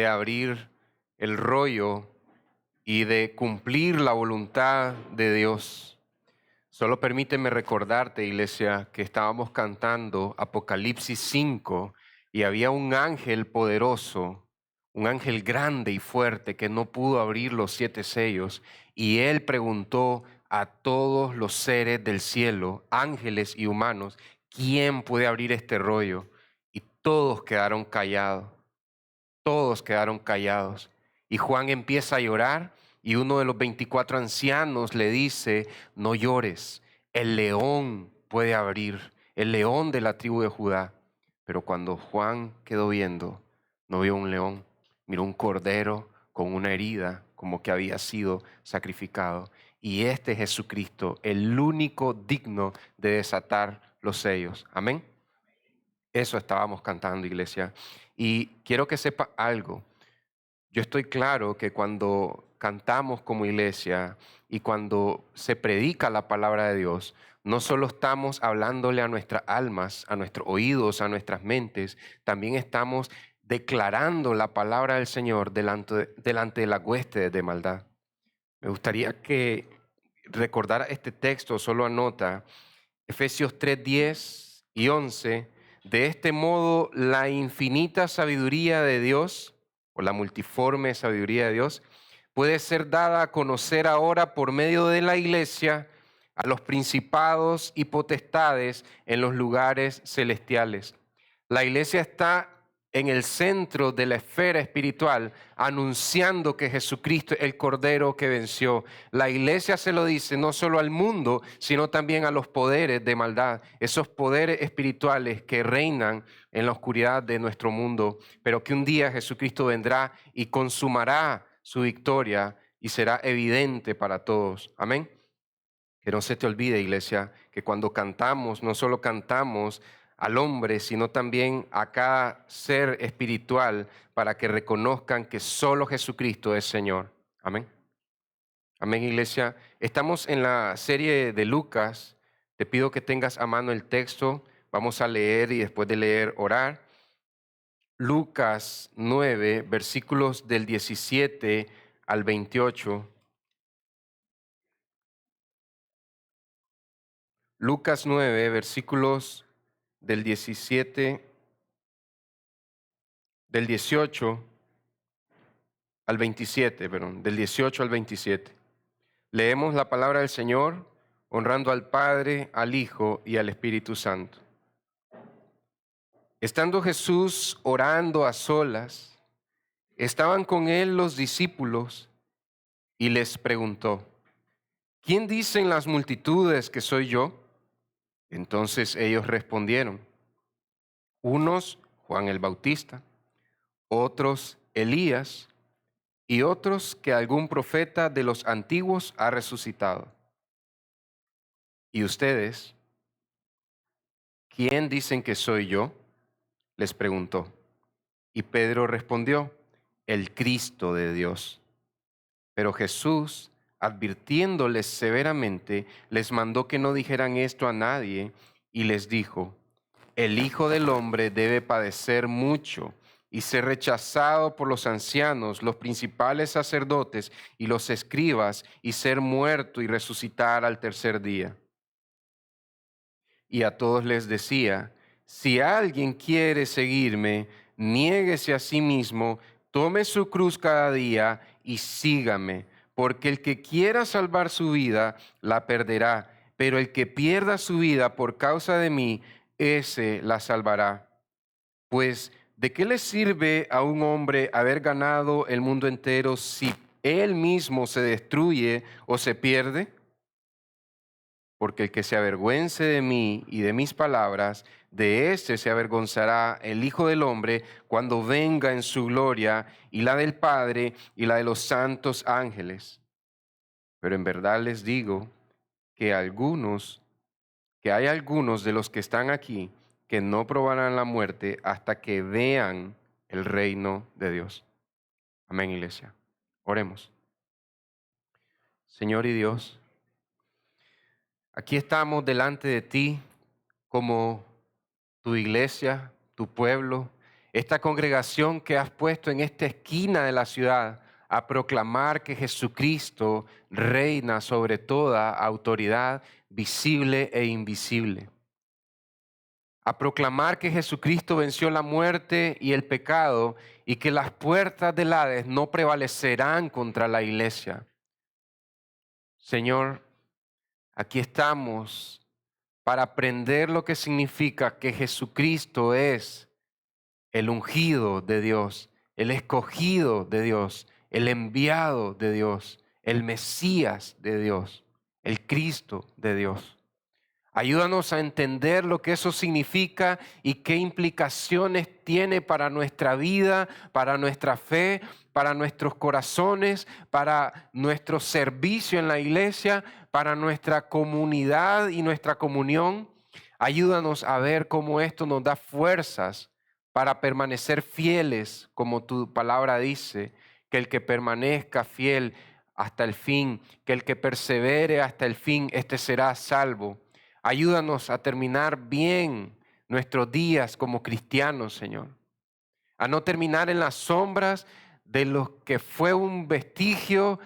de abrir el rollo y de cumplir la voluntad de Dios. Solo permíteme recordarte, iglesia, que estábamos cantando Apocalipsis 5 y había un ángel poderoso, un ángel grande y fuerte que no pudo abrir los 7 sellos, y él preguntó a todos los seres del cielo, ángeles y humanos, ¿quién puede abrir este rollo? Y todos quedaron callados. Todos quedaron callados. Y Juan empieza a llorar y uno de los 24 ancianos le dice, no llores, el león puede abrir, el león de la tribu de Judá. Pero cuando Juan quedó viendo, no vio un león, miró un cordero con una herida como que había sido sacrificado. Y este Jesucristo, el único digno de desatar los sellos. Amén. Eso estábamos cantando, iglesia. Y quiero que sepa algo. Yo estoy claro que cuando cantamos como iglesia y cuando se predica la palabra de Dios, no solo estamos hablándole a nuestras almas, a nuestros oídos, a nuestras mentes, también estamos declarando la palabra del Señor delante de la hueste de maldad. Me gustaría que recordara este texto, solo anota Efesios 3:10 y 11. De este modo, la infinita sabiduría de Dios, o la multiforme sabiduría de Dios, puede ser dada a conocer ahora por medio de la iglesia a los principados y potestades en los lugares celestiales. La iglesia está en el centro de la esfera espiritual, anunciando que Jesucristo es el Cordero que venció. La iglesia se lo dice no solo al mundo, sino también a los poderes de maldad, esos poderes espirituales que reinan en la oscuridad de nuestro mundo, pero que un día Jesucristo vendrá y consumará su victoria y será evidente para todos. Amén. Que no se te olvide, iglesia, que cuando cantamos, no solo cantamos al hombre, sino también a cada ser espiritual para que reconozcan que solo Jesucristo es Señor. Amén. Amén, iglesia. Estamos en la serie de Lucas. Te pido que tengas a mano el texto. Vamos a leer y después de leer, orar. Lucas 9, versículos del 17 al 28. Lucas 9, versículos del 17, del 18 al 27, perdón, del 18 al 27. Leemos la palabra del Señor, honrando al Padre, al Hijo y al Espíritu Santo. Estando Jesús orando a solas, estaban con él los discípulos y les preguntó, ¿quién dicen las multitudes que soy yo? Entonces ellos respondieron, unos Juan el Bautista, otros Elías y otros que algún profeta de los antiguos ha resucitado. ¿Y ustedes, quién dicen que soy yo? Les preguntó. Y Pedro respondió, el Cristo de Dios. Pero Jesús, advirtiéndoles severamente, les mandó que no dijeran esto a nadie y les dijo, el Hijo del Hombre debe padecer mucho y ser rechazado por los ancianos, los principales sacerdotes y los escribas, y ser muerto y resucitar al tercer día. Y a todos les decía, si alguien quiere seguirme, niéguese a sí mismo, tome su cruz cada día y sígame, porque el que quiera salvar su vida, la perderá, pero el que pierda su vida por causa de mí, ese la salvará. Pues, ¿de qué le sirve a un hombre haber ganado el mundo entero si él mismo se destruye o se pierde? Porque el que se avergüence de mí y de mis palabras, de éste se avergonzará el Hijo del Hombre cuando venga en su gloria y la del Padre y la de los santos ángeles. Pero en verdad les digo que hay algunos de los que están aquí que no probarán la muerte hasta que vean el reino de Dios. Amén, iglesia. Oremos. Señor y Dios, aquí estamos delante de ti como tu iglesia, tu pueblo, esta congregación que has puesto en esta esquina de la ciudad a proclamar que Jesucristo reina sobre toda autoridad visible e invisible. A proclamar que Jesucristo venció la muerte y el pecado y que las puertas del Hades no prevalecerán contra la iglesia. Señor, aquí estamos para aprender lo que significa que Jesucristo es el ungido de Dios, el escogido de Dios, el enviado de Dios, el Mesías de Dios, el Cristo de Dios. Ayúdanos a entender lo que eso significa y qué implicaciones tiene para nuestra vida, para nuestra fe, para nuestros corazones, para nuestro servicio en la iglesia, para nuestra comunidad y nuestra comunión. Ayúdanos a ver cómo esto nos da fuerzas para permanecer fieles, como tu palabra dice, que el que permanezca fiel hasta el fin, que el que persevere hasta el fin, este será salvo. Ayúdanos a terminar bien nuestros días como cristianos, Señor. A no terminar en las sombras de lo que fue un vestigio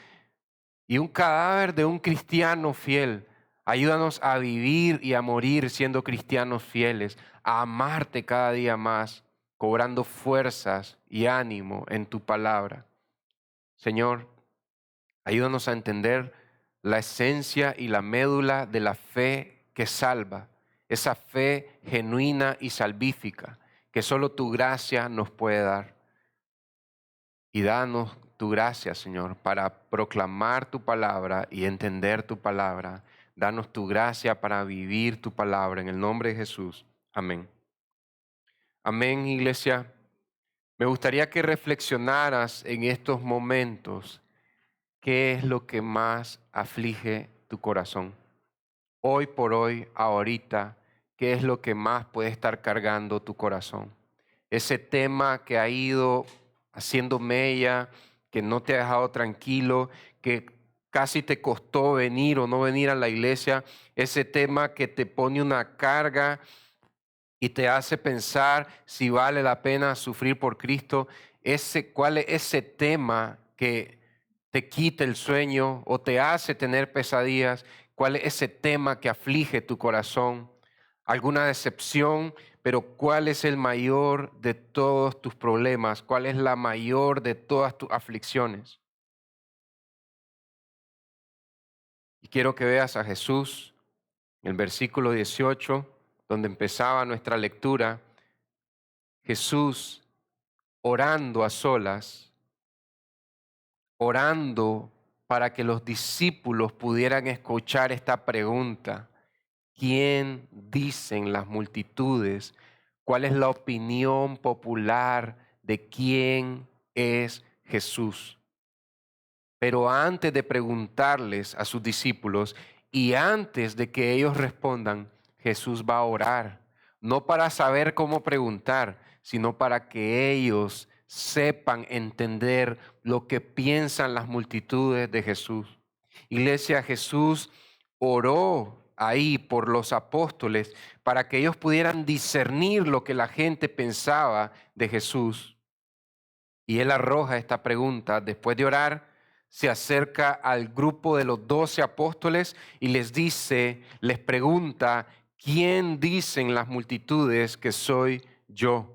y un cadáver de un cristiano fiel. Ayúdanos a vivir y a morir siendo cristianos fieles, a amarte cada día más, cobrando fuerzas y ánimo en tu palabra. Señor, ayúdanos a entender la esencia y la médula de la fe que salva, esa fe genuina y salvífica que solo tu gracia nos puede dar. Y danos tu gracia, Señor, para proclamar tu palabra y entender tu palabra. Danos tu gracia para vivir tu palabra en el nombre de Jesús. Amén. Amén, iglesia. Me gustaría que reflexionaras en estos momentos qué es lo que más aflige tu corazón. Hoy por hoy, ahorita, ¿qué es lo que más puede estar cargando tu corazón? Ese tema que ha ido haciendo mella, que no te ha dejado tranquilo, que casi te costó venir o no venir a la iglesia, ese tema que te pone una carga y te hace pensar si vale la pena sufrir por Cristo. ¿Cuál es ese tema que te quita el sueño o te hace tener pesadillas? ¿Cuál es ese tema que aflige tu corazón? ¿Alguna decepción? Pero ¿cuál es el mayor de todos tus problemas? ¿Cuál es la mayor de todas tus aflicciones? Y quiero que veas a Jesús en el versículo 18, donde empezaba nuestra lectura. Jesús orando a solas, orando para que los discípulos pudieran escuchar esta pregunta: ¿quién dicen las multitudes? ¿Cuál es la opinión popular de quién es Jesús? Pero antes de preguntarles a sus discípulos y antes de que ellos respondan, Jesús va a orar, no para saber cómo preguntar, sino para que ellos sepan entender lo que piensan las multitudes de Jesús. Iglesia, Jesús oró ahí por los apóstoles para que ellos pudieran discernir lo que la gente pensaba de Jesús. Y él arroja esta pregunta. Después de orar, se acerca al grupo de los 12 apóstoles y les dice, les pregunta: ¿quién dicen las multitudes que soy yo?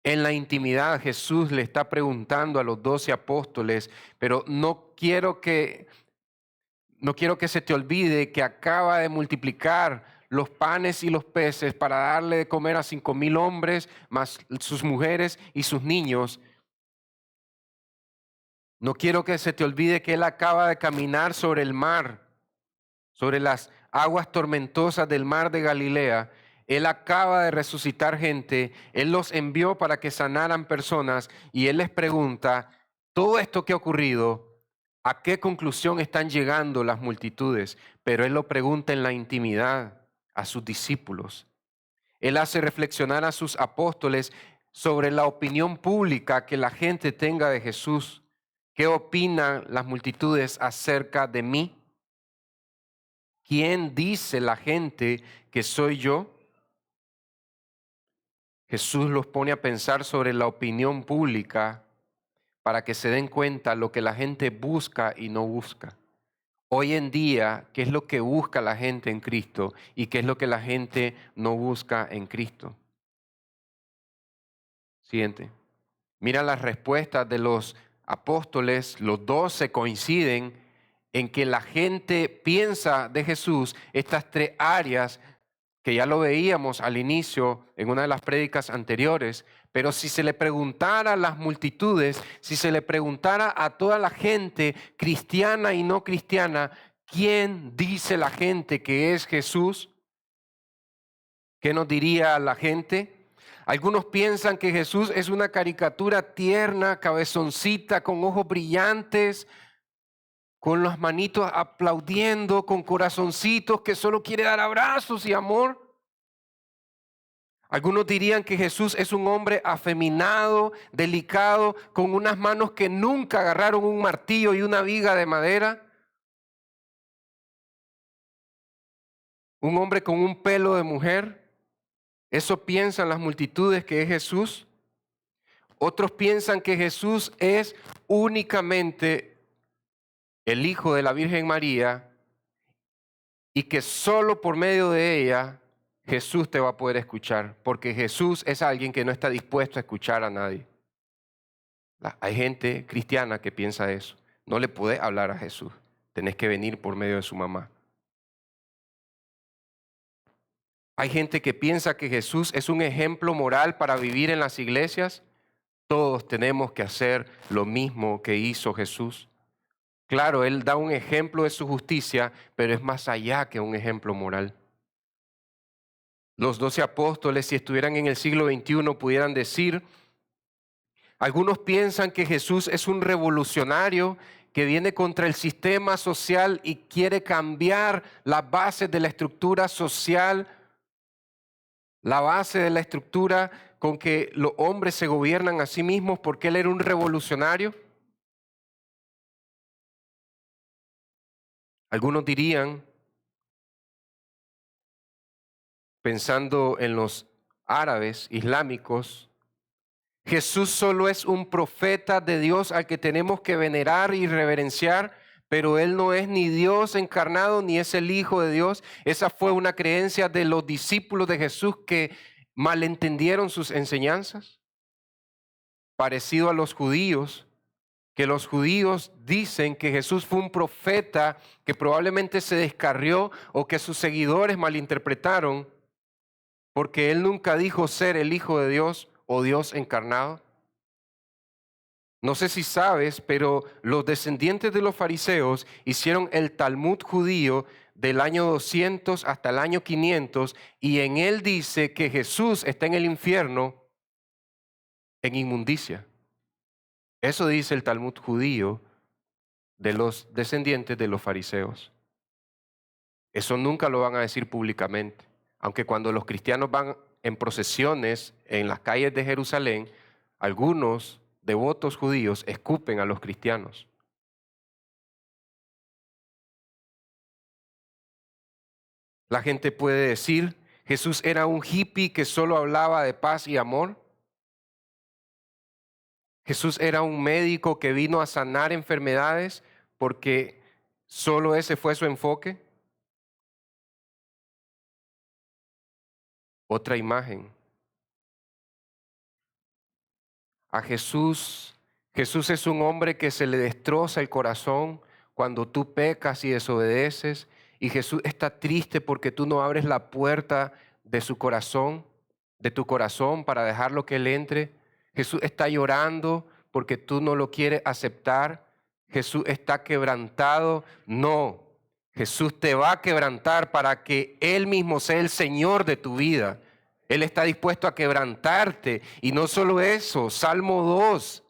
En la intimidad Jesús le está preguntando a los 12 apóstoles, pero no quiero que se te olvide que acaba de multiplicar los panes y los peces para darle de comer a 5,000 hombres, más sus mujeres y sus niños. No quiero que se te olvide que Él acaba de caminar sobre el mar, sobre las aguas tormentosas del mar de Galilea. Él acaba de resucitar gente. Él los envió para que sanaran personas y Él les pregunta: todo esto que ha ocurrido, ¿a qué conclusión están llegando las multitudes? Pero Él lo pregunta en la intimidad a sus discípulos. Él hace reflexionar a sus apóstoles sobre la opinión pública que la gente tenga de Jesús. ¿Qué opinan las multitudes acerca de mí? ¿Quién dice la gente que soy yo? Jesús los pone a pensar sobre la opinión pública para que se den cuenta lo que la gente busca y no busca. Hoy en día, ¿qué es lo que busca la gente en Cristo y qué es lo que la gente no busca en Cristo? Siguiente. Mira las respuestas de los apóstoles, los 12 coinciden en que la gente piensa de Jesús estas tres áreas que ya lo veíamos al inicio en una de las prédicas anteriores, pero si se le preguntara a las multitudes, si se le preguntara a toda la gente cristiana y no cristiana, ¿quién dice la gente que es Jesús? ¿Qué nos diría la gente? Algunos piensan que Jesús es una caricatura tierna, cabezoncita, con ojos brillantes, con las manitos aplaudiendo, con corazoncitos que solo quiere dar abrazos y amor. Algunos dirían que Jesús es un hombre afeminado, delicado, con unas manos que nunca agarraron un martillo y una viga de madera. Un hombre con un pelo de mujer. Eso piensan las multitudes que es Jesús. Otros piensan que Jesús es únicamente el Hijo de la Virgen María y que solo por medio de ella Jesús te va a poder escuchar, porque Jesús es alguien que no está dispuesto a escuchar a nadie. Hay gente cristiana que piensa eso. No le podés hablar a Jesús, tenés que venir por medio de su mamá. Hay gente que piensa que Jesús es un ejemplo moral para vivir en las iglesias. Todos tenemos que hacer lo mismo que hizo Jesús. Claro, Él da un ejemplo de su justicia, pero es más allá que un ejemplo moral. Los 12 apóstoles, si estuvieran en el siglo XXI, pudieran decir, algunos piensan que Jesús es un revolucionario que viene contra el sistema social y quiere cambiar las bases de la estructura social, la base de la estructura con que los hombres se gobiernan a sí mismos porque Él era un revolucionario. Algunos dirían, pensando en los árabes islámicos, Jesús solo es un profeta de Dios al que tenemos que venerar y reverenciar, pero Él no es ni Dios encarnado ni es el Hijo de Dios. Esa fue una creencia de los discípulos de Jesús que malentendieron sus enseñanzas. Parecido a los judíos, que los judíos dicen que Jesús fue un profeta que probablemente se descarrió o que sus seguidores malinterpretaron porque Él nunca dijo ser el Hijo de Dios o Dios encarnado. No sé si sabes, pero los descendientes de los fariseos hicieron el Talmud judío del año 200 hasta el año 500 y en él dice que Jesús está en el infierno en inmundicia. Eso dice el Talmud judío de los descendientes de los fariseos. Eso nunca lo van a decir públicamente, aunque cuando los cristianos van en procesiones en las calles de Jerusalén, algunos devotos judíos escupen a los cristianos. La gente puede decir, Jesús era un hippie que solo hablaba de paz y amor. Jesús era un médico que vino a sanar enfermedades porque solo ese fue su enfoque. Otra imagen. A Jesús, Jesús es un hombre que se le destroza el corazón cuando tú pecas y desobedeces. Y Jesús está triste porque tú no abres la puerta de su corazón, de tu corazón para dejarlo que Él entre. Jesús está llorando porque tú no lo quieres aceptar. Jesús está quebrantado. No, Jesús te va a quebrantar para que Él mismo sea el Señor de tu vida. Él está dispuesto a quebrantarte. Y no solo eso, Salmo 2.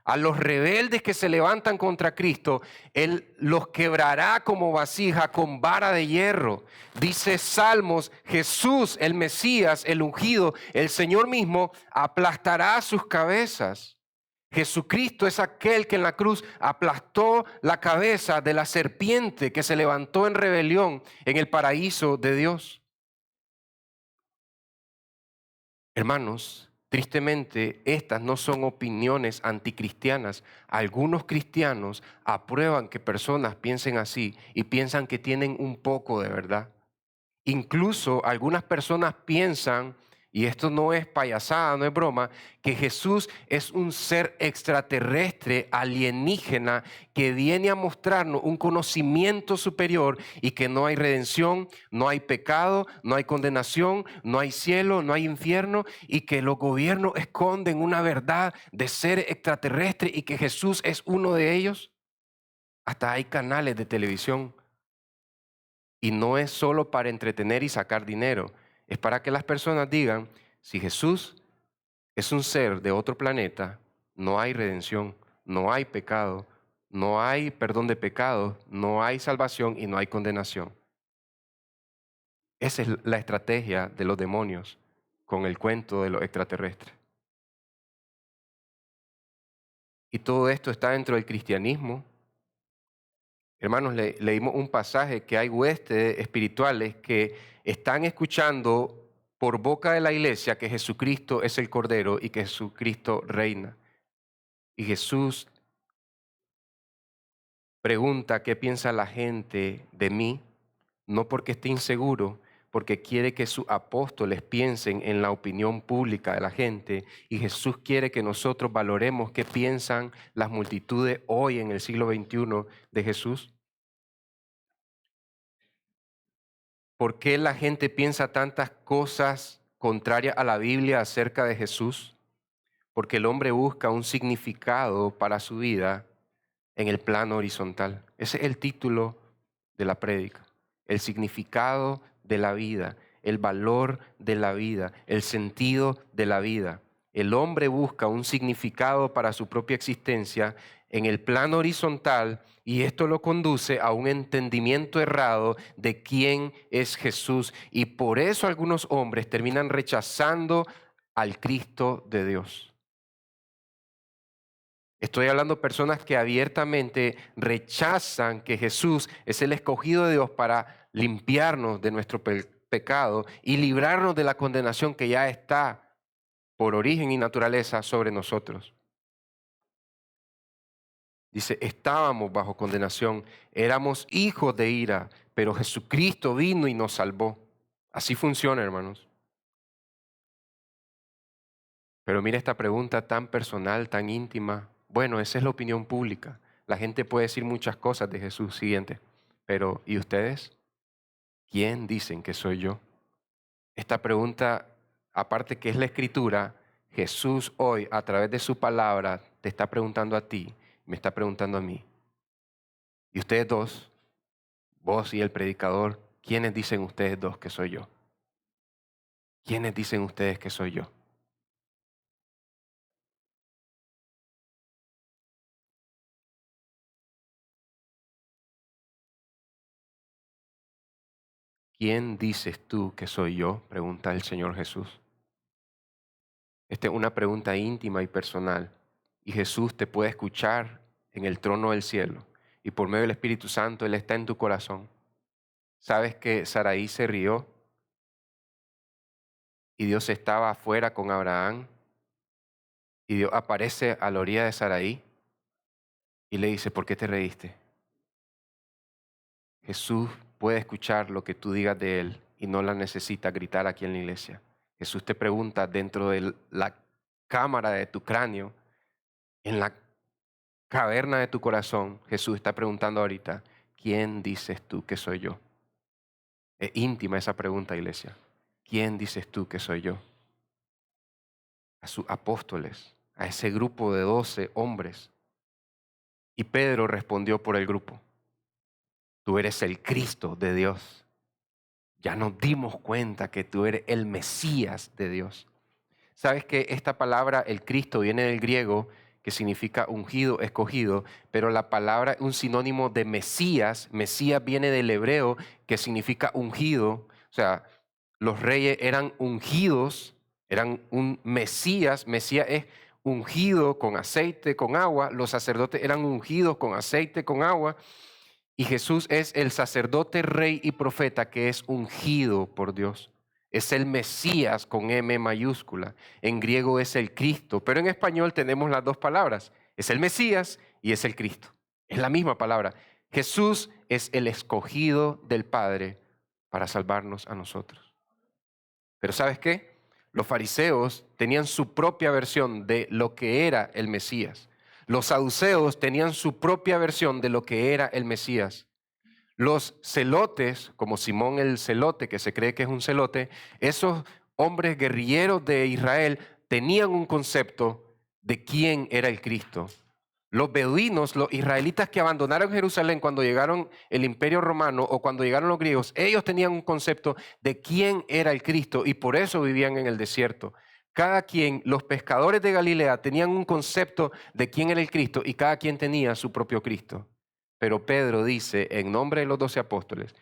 A los rebeldes que se levantan contra Cristo, Él los quebrará como vasija con vara de hierro. Dice Salmos, Jesús, el Mesías, el ungido, el Señor mismo, aplastará sus cabezas. Jesucristo es aquel que en la cruz aplastó la cabeza de la serpiente que se levantó en rebelión en el paraíso de Dios. Hermanos, tristemente, estas no son opiniones anticristianas. Algunos cristianos aprueban que personas piensen así y piensan que tienen un poco de verdad. Incluso algunas personas piensan, y esto no es payasada, no es broma, que Jesús es un ser extraterrestre, alienígena, que viene a mostrarnos un conocimiento superior y que no hay redención, no hay pecado, no hay condenación, no hay cielo, no hay infierno, y que los gobiernos esconden una verdad de ser extraterrestre y que Jesús es uno de ellos. Hasta hay canales de televisión. Y no es solo para entretener y sacar dinero, es para que las personas digan, si Jesús es un ser de otro planeta, no hay redención, no hay pecado, no hay perdón de pecados, no hay salvación y no hay condenación. Esa es la estrategia de los demonios con el cuento de los extraterrestres. Y todo esto está dentro del cristianismo. Hermanos, leímos un pasaje que hay huestes espirituales que están escuchando por boca de la iglesia que Jesucristo es el Cordero y que Jesucristo reina. Y Jesús pregunta qué piensa la gente de mí, no porque esté inseguro, porque quiere que sus apóstoles piensen en la opinión pública de la gente. Y Jesús quiere que nosotros valoremos qué piensan las multitudes hoy en el siglo XXI de Jesús. ¿Por qué la gente piensa tantas cosas contrarias a la Biblia acerca de Jesús? Porque el hombre busca un significado para su vida en el plano horizontal. Ese es el título de la prédica. El significado de la vida, el valor de la vida, el sentido de la vida. El hombre busca un significado para su propia existencia en el plano horizontal y esto lo conduce a un entendimiento errado de quién es Jesús. Y por eso algunos hombres terminan rechazando al Cristo de Dios. Estoy hablando de personas que abiertamente rechazan que Jesús es el escogido de Dios para limpiarnos de nuestro pecado y librarnos de la condenación que ya está por origen y naturaleza sobre nosotros. Dice, estábamos bajo condenación, éramos hijos de ira, pero Jesucristo vino y nos salvó. Así funciona, hermanos. Pero mira esta pregunta tan personal, tan íntima. Bueno, esa es la opinión pública. La gente puede decir muchas cosas de Jesús. Siguiente. Pero, ¿y ustedes? ¿Quién dicen que soy yo? Esta pregunta, aparte que es la escritura, Jesús hoy, a través de su palabra, te está preguntando a ti, me está preguntando a mí. Y ustedes dos, vos y el predicador, ¿quiénes dicen ustedes dos que soy yo? ¿Quiénes dicen ustedes que soy yo? ¿Quién dices tú que soy yo? Pregunta el Señor Jesús. Esta es una pregunta íntima y personal. Y Jesús te puede escuchar en el trono del cielo. Y por medio del Espíritu Santo, Él está en tu corazón. ¿Sabes que Saraí se rió? Y Dios estaba afuera con Abraham. Y Dios aparece a la orilla de Saraí. Y le dice, ¿por qué te reíste? Jesús puede escuchar lo que tú digas de Él. Y no la necesita gritar aquí en la iglesia. Jesús te pregunta dentro de la cámara de tu cráneo, en la caverna de tu corazón, Jesús está preguntando ahorita, ¿quién dices tú que soy yo? Es íntima esa pregunta, iglesia. ¿Quién dices tú que soy yo? A sus apóstoles, a ese grupo de 12 hombres. Y Pedro respondió por el grupo, tú eres el Cristo de Dios. Ya nos dimos cuenta que tú eres el Mesías de Dios. ¿Sabes que esta palabra, el Cristo, viene del griego, que significa ungido, escogido, pero la palabra es un sinónimo de Mesías? Mesías viene del hebreo, que significa ungido. O sea, los reyes eran ungidos, eran un Mesías. Mesías es ungido con aceite, con agua. Los sacerdotes eran ungidos con aceite, con agua. Y Jesús es el sacerdote, rey y profeta que es ungido por Dios. Es el Mesías con M mayúscula. En griego es el Cristo, pero en español tenemos las dos palabras. Es el Mesías y es el Cristo. Es la misma palabra. Jesús es el escogido del Padre para salvarnos a nosotros. Pero ¿sabes qué? Los fariseos tenían su propia versión de lo que era el Mesías. Los saduceos tenían su propia versión de lo que era el Mesías. Los celotes, como Simón el celote, que se cree que es un celote, esos hombres guerrilleros de Israel tenían un concepto de quién era el Cristo. Los beduinos, los israelitas que abandonaron Jerusalén cuando llegaron el Imperio Romano o cuando llegaron los griegos, ellos tenían un concepto de quién era el Cristo y por eso vivían en el desierto. Cada quien, los pescadores de Galilea tenían un concepto de quién era el Cristo y cada quien tenía su propio Cristo. Pero Pedro dice, en nombre de los 12 apóstoles,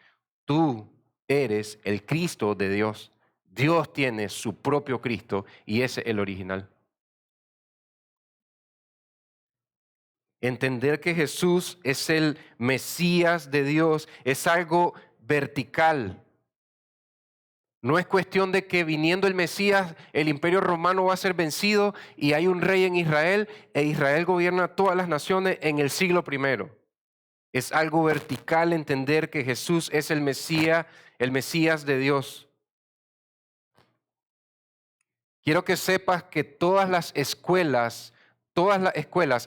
tú eres el Cristo de Dios. Dios tiene su propio Cristo y ese es el original. Entender que Jesús es el Mesías de Dios es algo vertical. No es cuestión de que viniendo el Mesías, el imperio romano va a ser vencido y hay un rey en Israel e Israel gobierna todas las naciones en el siglo I. Es algo vertical entender que Jesús es el Mesías de Dios. Quiero que sepas que todas las escuelas,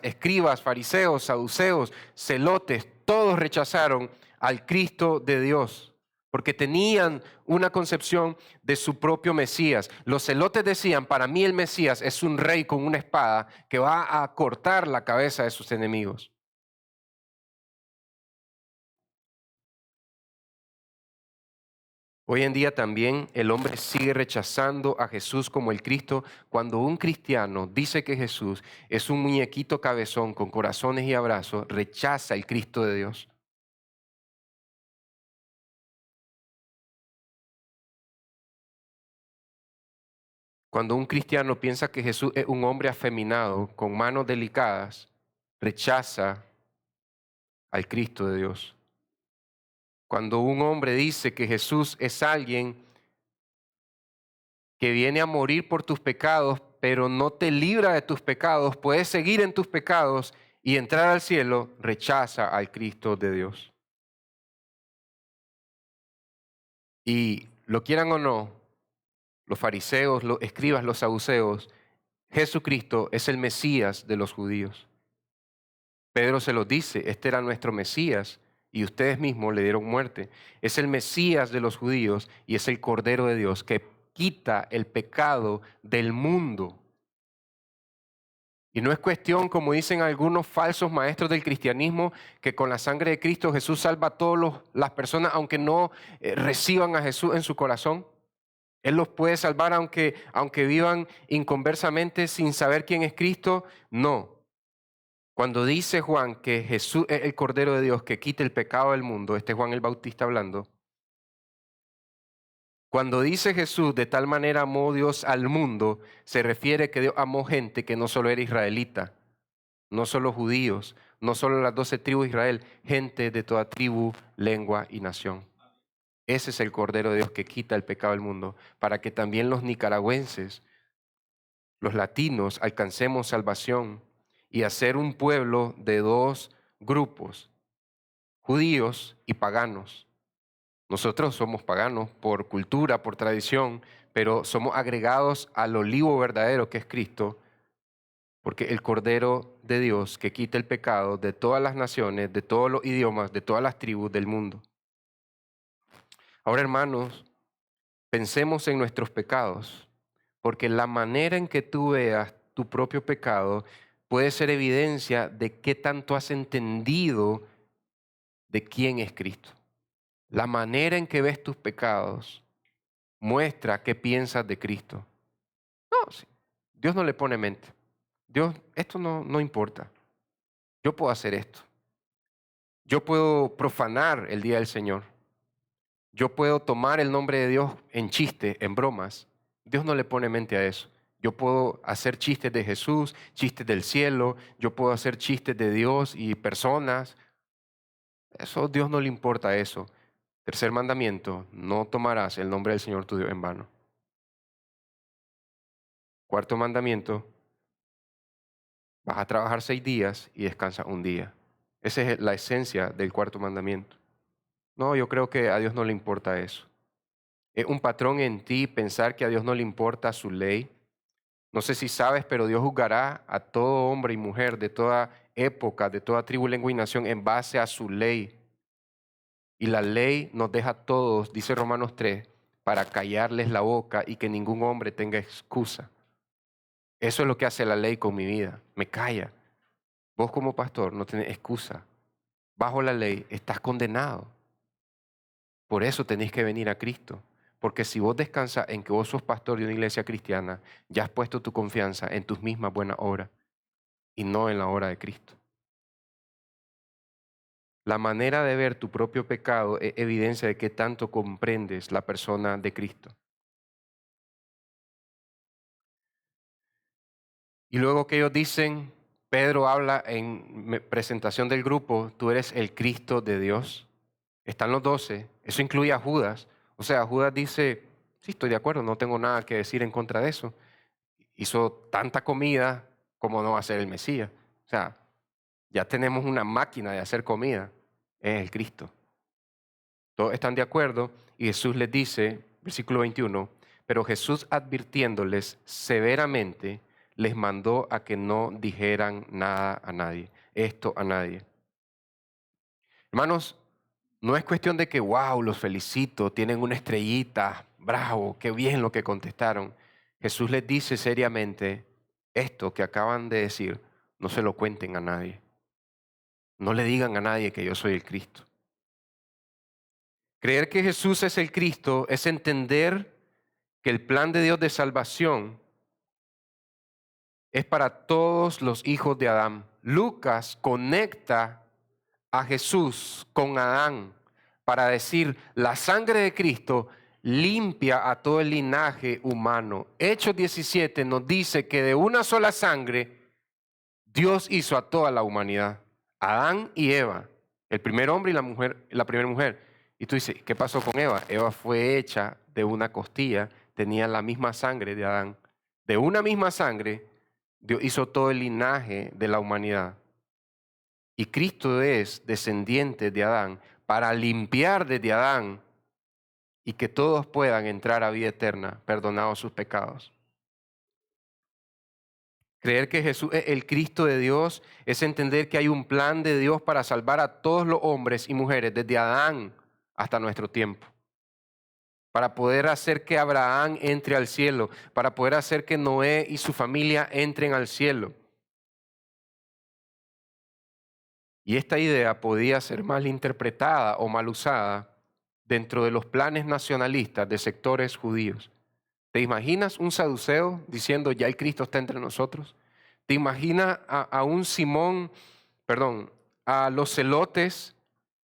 escribas, fariseos, saduceos, celotes, todos rechazaron al Cristo de Dios, porque tenían una concepción de su propio Mesías. Los celotes decían, para mí el Mesías es un rey con una espada que va a cortar la cabeza de sus enemigos. Hoy en día también el hombre sigue rechazando a Jesús como el Cristo cuando un cristiano dice que Jesús es un muñequito cabezón con corazones y abrazos, rechaza el Cristo de Dios. Cuando un cristiano piensa que Jesús es un hombre afeminado con manos delicadas, rechaza al Cristo de Dios. Cuando un hombre dice que Jesús es alguien que viene a morir por tus pecados, pero no te libra de tus pecados, puedes seguir en tus pecados y entrar al cielo, rechaza al Cristo de Dios. Y lo quieran o no, los fariseos, los escribas, los saduceos, Jesucristo es el Mesías de los judíos. Pedro se los dice, este era nuestro Mesías y ustedes mismos le dieron muerte. Es el Mesías de los judíos y es el Cordero de Dios que quita el pecado del mundo. Y no es cuestión, como dicen algunos falsos maestros del cristianismo, que con la sangre de Cristo Jesús salva a todas las personas, aunque no reciban a Jesús en su corazón. Él los puede salvar aunque vivan inconversamente sin saber quién es Cristo. No. Cuando dice Juan que Jesús es el Cordero de Dios que quita el pecado del mundo, este es Juan el Bautista hablando. Cuando dice Jesús, de tal manera amó Dios al mundo, se refiere que Dios amó gente que no solo era israelita, no solo judíos, no solo las 12 tribus de Israel, gente de toda tribu, lengua y nación. Ese es el Cordero de Dios que quita el pecado del mundo, para que también los nicaragüenses, los latinos, alcancemos salvación y hacer un pueblo de dos grupos, judíos y paganos. Nosotros somos paganos por cultura, por tradición, pero somos agregados al olivo verdadero que es Cristo, porque el Cordero de Dios que quita el pecado de todas las naciones, de todos los idiomas, de todas las tribus del mundo. Ahora, hermanos, pensemos en nuestros pecados, porque la manera en que tú veas tu propio pecado puede ser evidencia de qué tanto has entendido de quién es Cristo. La manera en que ves tus pecados muestra qué piensas de Cristo. No, sí, Dios no le pone mente. Dios, esto no importa. Yo puedo hacer esto. Yo puedo profanar el día del Señor. Yo puedo tomar el nombre de Dios en chiste, en bromas. Dios no le pone mente a eso. Yo puedo hacer chistes de Jesús, chistes del cielo. Yo puedo hacer chistes de Dios y personas. Dios no le importa eso. Tercer mandamiento, no tomarás el nombre del Señor tu Dios en vano. Cuarto mandamiento, vas a trabajar 6 días y descansa un día. Esa es la esencia del cuarto mandamiento. No, yo creo que a Dios no le importa eso. Es un patrón en ti pensar que a Dios no le importa su ley. No sé si sabes, pero Dios juzgará a todo hombre y mujer de toda época, de toda tribu, lengua y nación en base a su ley. Y la ley nos deja a todos, dice Romanos 3, para callarles la boca y que ningún hombre tenga excusa. Eso es lo que hace la ley con mi vida. Me calla. Vos como pastor no tenés excusa. Bajo la ley estás condenado. Por eso tenéis que venir a Cristo. Porque si vos descansas en que vos sos pastor de una iglesia cristiana, ya has puesto tu confianza en tus mismas buenas obras y no en la obra de Cristo. La manera de ver tu propio pecado es evidencia de que tanto comprendes la persona de Cristo. Y luego que ellos dicen, Pedro habla en presentación del grupo, tú eres el Cristo de Dios. Están los 12, eso incluye a Judas. O sea, Judas dice, sí, estoy de acuerdo, no tengo nada que decir en contra de eso. Hizo tanta comida como no va a ser el Mesías. O sea, ya tenemos una máquina de hacer comida, es el Cristo. Todos están de acuerdo y Jesús les dice, versículo 21, pero Jesús advirtiéndoles severamente, les mandó a que no dijeran nada a nadie, esto a nadie. Hermanos, no es cuestión de que, wow, los felicito, tienen una estrellita, bravo, qué bien lo que contestaron. Jesús les dice seriamente, esto que acaban de decir, no se lo cuenten a nadie. No le digan a nadie que yo soy el Cristo. Creer que Jesús es el Cristo es entender que el plan de Dios de salvación es para todos los hijos de Adán. Lucas conecta a Jesús con Adán para decir, la sangre de Cristo limpia a todo el linaje humano. Hechos 17 nos dice que de una sola sangre Dios hizo a toda la humanidad, Adán y Eva, el primer hombre y la primera mujer. Y tú dices, ¿qué pasó con Eva? Eva fue hecha de una costilla, tenía la misma sangre de Adán. De una misma sangre, Dios hizo todo el linaje de la humanidad. Y Cristo es descendiente de Adán para limpiar desde Adán y que todos puedan entrar a vida eterna, perdonados sus pecados. Creer que Jesús es el Cristo de Dios es entender que hay un plan de Dios para salvar a todos los hombres y mujeres, desde Adán hasta nuestro tiempo. Para poder hacer que Abraham entre al cielo, para poder hacer que Noé y su familia entren al cielo. Y esta idea podía ser mal interpretada o mal usada dentro de los planes nacionalistas de sectores judíos. ¿Te imaginas un saduceo diciendo ya el Cristo está entre nosotros? ¿Te imaginas a a los celotes?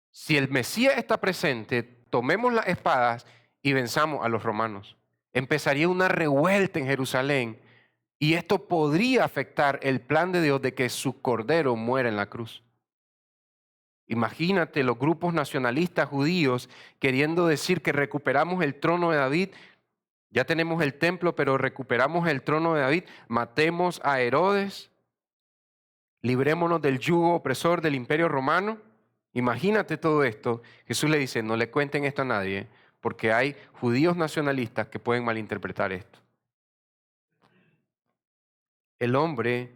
Si el Mesías está presente, tomemos las espadas y venzamos a los romanos. Empezaría una revuelta en Jerusalén y esto podría afectar el plan de Dios de que su cordero muera en la cruz. Imagínate los grupos nacionalistas judíos queriendo decir que recuperamos el trono de David. Ya tenemos el templo, pero recuperamos el trono de David. Matemos a Herodes. Librémonos del yugo opresor del imperio romano. Imagínate todo esto. Jesús le dice, no le cuenten esto a nadie, porque hay judíos nacionalistas que pueden malinterpretar esto. El hombre,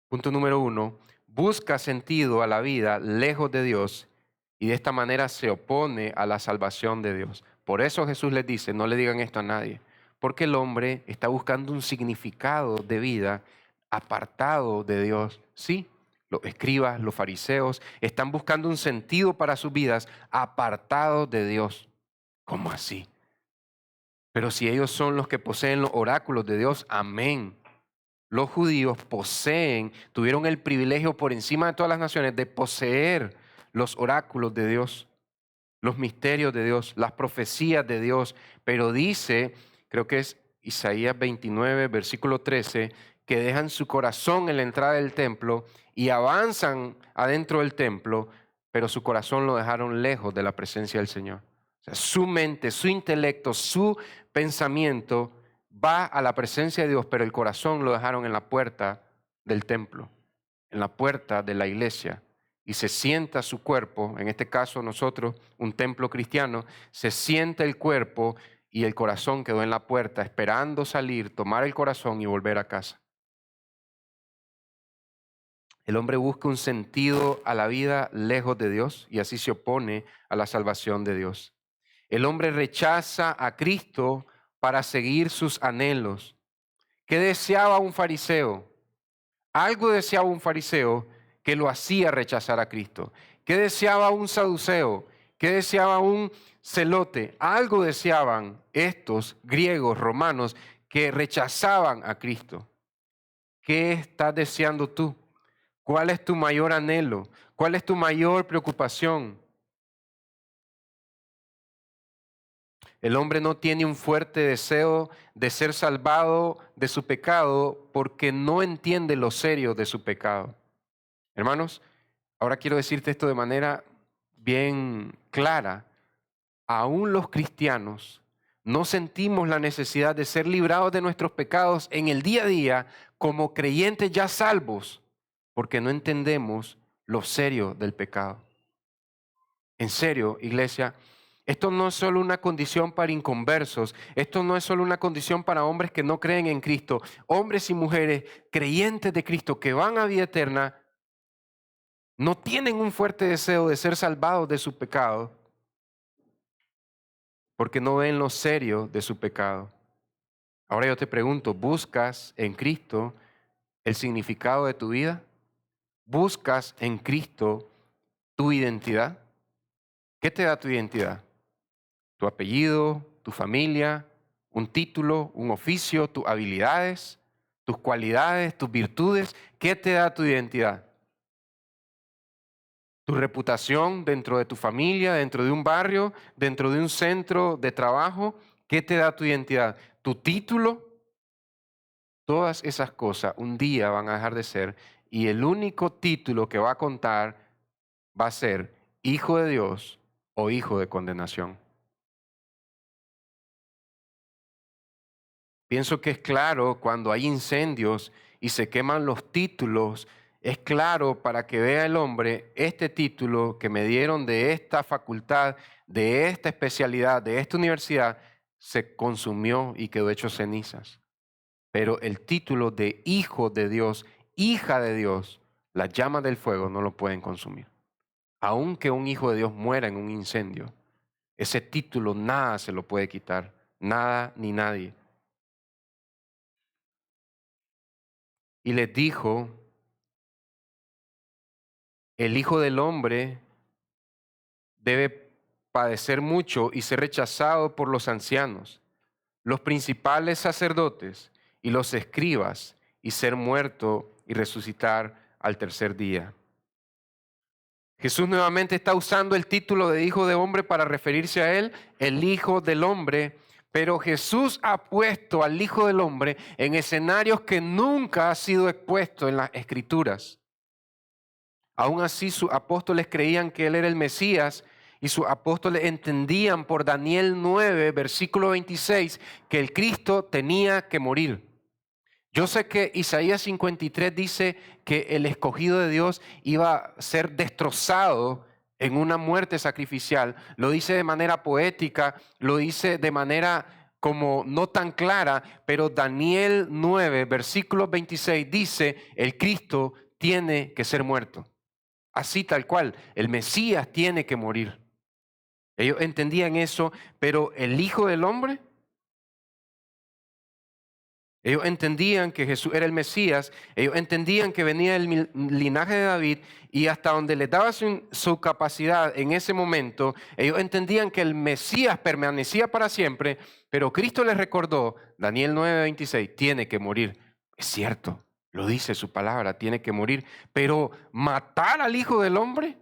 punto número 1, busca sentido a la vida lejos de Dios y de esta manera se opone a la salvación de Dios. Por eso Jesús les dice, no le digan esto a nadie, porque el hombre está buscando un significado de vida apartado de Dios. Sí, los escribas, los fariseos, están buscando un sentido para sus vidas apartados de Dios. ¿Cómo así? Pero si ellos son los que poseen los oráculos de Dios, amén. Los judíos tuvieron el privilegio por encima de todas las naciones de poseer los oráculos de Dios, los misterios de Dios, las profecías de Dios. Pero dice, creo que es Isaías 29, versículo 13, que dejan su corazón en la entrada del templo y avanzan adentro del templo, pero su corazón lo dejaron lejos de la presencia del Señor. O sea, su mente, su intelecto, su pensamiento va a la presencia de Dios, pero el corazón lo dejaron en la puerta del templo, en la puerta de la iglesia, y se sienta su cuerpo, en este caso nosotros, un templo cristiano, se sienta el cuerpo y el corazón quedó en la puerta, esperando salir, tomar el corazón y volver a casa. El hombre busca un sentido a la vida lejos de Dios y así se opone a la salvación de Dios. El hombre rechaza a Cristo para seguir sus anhelos. ¿Qué deseaba un fariseo? Algo deseaba un fariseo que lo hacía rechazar a Cristo. ¿Qué deseaba un saduceo? ¿Qué deseaba un celote? Algo deseaban estos griegos, romanos, que rechazaban a Cristo. ¿Qué estás deseando tú? ¿Cuál es tu mayor anhelo? ¿Cuál es tu mayor preocupación? El hombre no tiene un fuerte deseo de ser salvado de su pecado porque no entiende lo serio de su pecado. Hermanos, ahora quiero decirte esto de manera bien clara. Aún los cristianos no sentimos la necesidad de ser librados de nuestros pecados en el día a día como creyentes ya salvos, porque no entendemos lo serio del pecado. En serio, iglesia, esto no es solo una condición para inconversos, esto no es solo una condición para hombres que no creen en Cristo, hombres y mujeres creyentes de Cristo que van a vida eterna, no tienen un fuerte deseo de ser salvados de su pecado, porque no ven lo serio de su pecado. Ahora yo te pregunto, ¿buscas en Cristo el significado de tu vida? ¿Buscas en Cristo tu identidad? ¿Qué te da tu identidad? ¿Tu apellido, tu familia, un título, un oficio, tus habilidades, tus cualidades, tus virtudes? ¿Qué te da tu identidad? ¿Tu reputación dentro de tu familia, dentro de un barrio, dentro de un centro de trabajo? ¿Qué te da tu identidad? ¿Tu título? Todas esas cosas un día van a dejar de ser y el único título que va a contar va a ser hijo de Dios o hijo de condenación. Pienso que es claro cuando hay incendios y se queman los títulos, es claro para que vea el hombre este título que me dieron de esta facultad, de esta especialidad, de esta universidad, se consumió y quedó hecho cenizas. Pero el título de hijo de Dios, hija de Dios, las llamas del fuego no lo pueden consumir. Aunque un hijo de Dios muera en un incendio, ese título nada se lo puede quitar, nada ni nadie. Y les dijo, el Hijo del Hombre debe padecer mucho y ser rechazado por los ancianos, los principales sacerdotes y los escribas, y ser muerto y resucitar al tercer día. Jesús nuevamente está usando el título de Hijo de Hombre para referirse a él, el Hijo del Hombre, pero Jesús ha puesto al Hijo del Hombre en escenarios que nunca ha sido expuesto en las Escrituras. Aún así, sus apóstoles creían que él era el Mesías y sus apóstoles entendían por Daniel 9, versículo 26, que el Cristo tenía que morir. Yo sé que Isaías 53 dice que el escogido de Dios iba a ser destrozado en una muerte sacrificial. Lo dice de manera poética, lo dice de manera como no tan clara, pero Daniel 9, versículo 26 dice, el Cristo tiene que ser muerto. Así tal cual, el Mesías tiene que morir. Ellos entendían eso, pero el Hijo del Hombre, ellos entendían que Jesús era el Mesías, ellos entendían que venía del linaje de David y hasta donde les daba su capacidad en ese momento, ellos entendían que el Mesías permanecía para siempre, pero Cristo les recordó, Daniel 9:26, tiene que morir. Es cierto, lo dice su palabra, tiene que morir, pero matar al Hijo del Hombre,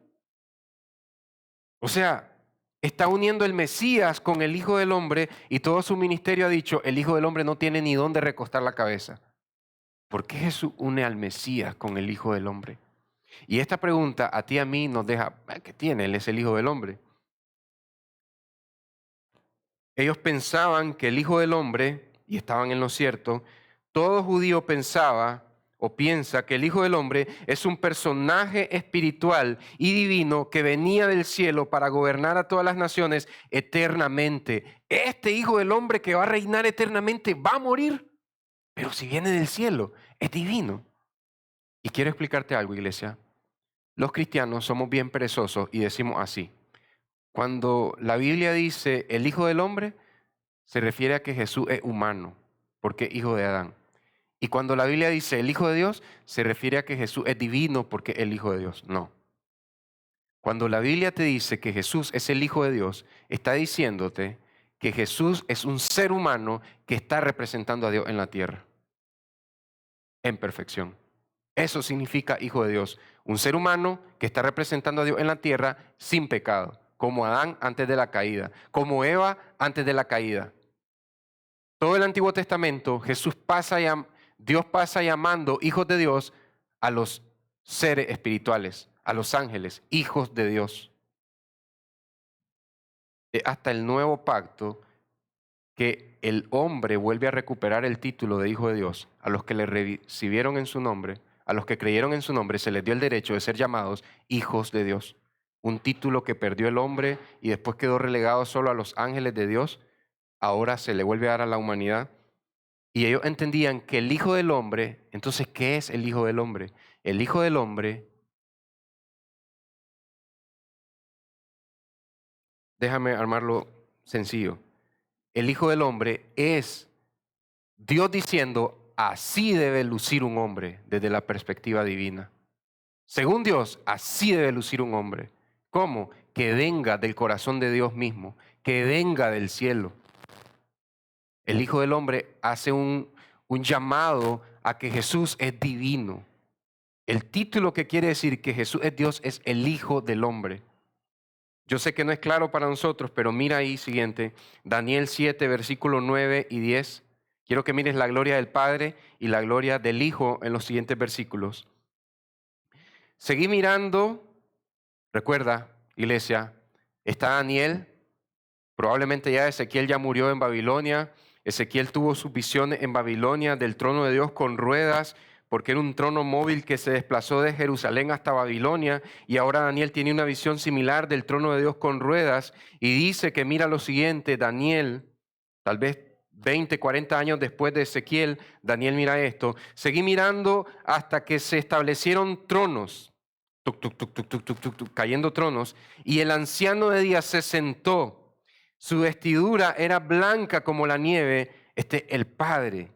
o sea, está uniendo el Mesías con el Hijo del Hombre y todo su ministerio ha dicho, el Hijo del Hombre no tiene ni dónde recostar la cabeza. ¿Por qué Jesús une al Mesías con el Hijo del Hombre? Y esta pregunta a ti y a mí nos deja, ¿qué tiene? Él es el Hijo del Hombre. Ellos pensaban que el Hijo del Hombre y estaban en lo cierto, todo judío pensaba o piensa que el Hijo del Hombre es un personaje espiritual y divino que venía del cielo para gobernar a todas las naciones eternamente. Este Hijo del Hombre que va a reinar eternamente va a morir, pero si viene del cielo, es divino. Y quiero explicarte algo, iglesia. Los cristianos somos bien perezosos y decimos así. Cuando la Biblia dice el Hijo del Hombre, se refiere a que Jesús es humano, porque es hijo de Adán. Y cuando la Biblia dice el Hijo de Dios, se refiere a que Jesús es divino porque es el Hijo de Dios. No. Cuando la Biblia te dice que Jesús es el Hijo de Dios, está diciéndote que Jesús es un ser humano que está representando a Dios en la tierra, en perfección. Eso significa Hijo de Dios, un ser humano que está representando a Dios en la tierra sin pecado, como Adán antes de la caída, como Eva antes de la caída. Todo el Antiguo Testamento, Dios pasa llamando hijos de Dios a los seres espirituales, a los ángeles, hijos de Dios. Hasta el nuevo pacto que el hombre vuelve a recuperar el título de hijo de Dios. A los que le recibieron en su nombre, a los que creyeron en su nombre, se les dio el derecho de ser llamados hijos de Dios. Un título que perdió el hombre y después quedó relegado solo a los ángeles de Dios, ahora se le vuelve a dar a la humanidad. Y ellos entendían que el Hijo del Hombre, entonces, ¿qué es el Hijo del Hombre? El Hijo del Hombre, déjame armarlo sencillo. El Hijo del Hombre es Dios diciendo, así debe lucir un hombre desde la perspectiva divina. Según Dios, así debe lucir un hombre. ¿Cómo? Que venga del corazón de Dios mismo, que venga del cielo. El Hijo del Hombre hace un llamado a que Jesús es divino. El título que quiere decir que Jesús es Dios es el Hijo del Hombre. Yo sé que no es claro para nosotros, pero mira ahí siguiente, Daniel 7, versículos 9 y 10. Quiero que mires la gloria del Padre y la gloria del Hijo en los siguientes versículos. Seguí mirando, recuerda, iglesia, está Daniel, probablemente ya Ezequiel ya murió en Babilonia. Ezequiel tuvo sus visiones en Babilonia del trono de Dios con ruedas, porque era un trono móvil que se desplazó de Jerusalén hasta Babilonia, y ahora Daniel tiene una visión similar del trono de Dios con ruedas, y dice que mira lo siguiente, Daniel, tal vez 20, 40 años después de Ezequiel, Daniel mira esto, seguí mirando hasta que se establecieron tronos, cayendo tronos, y el anciano de días se sentó. Su vestidura era blanca como la nieve, el Padre,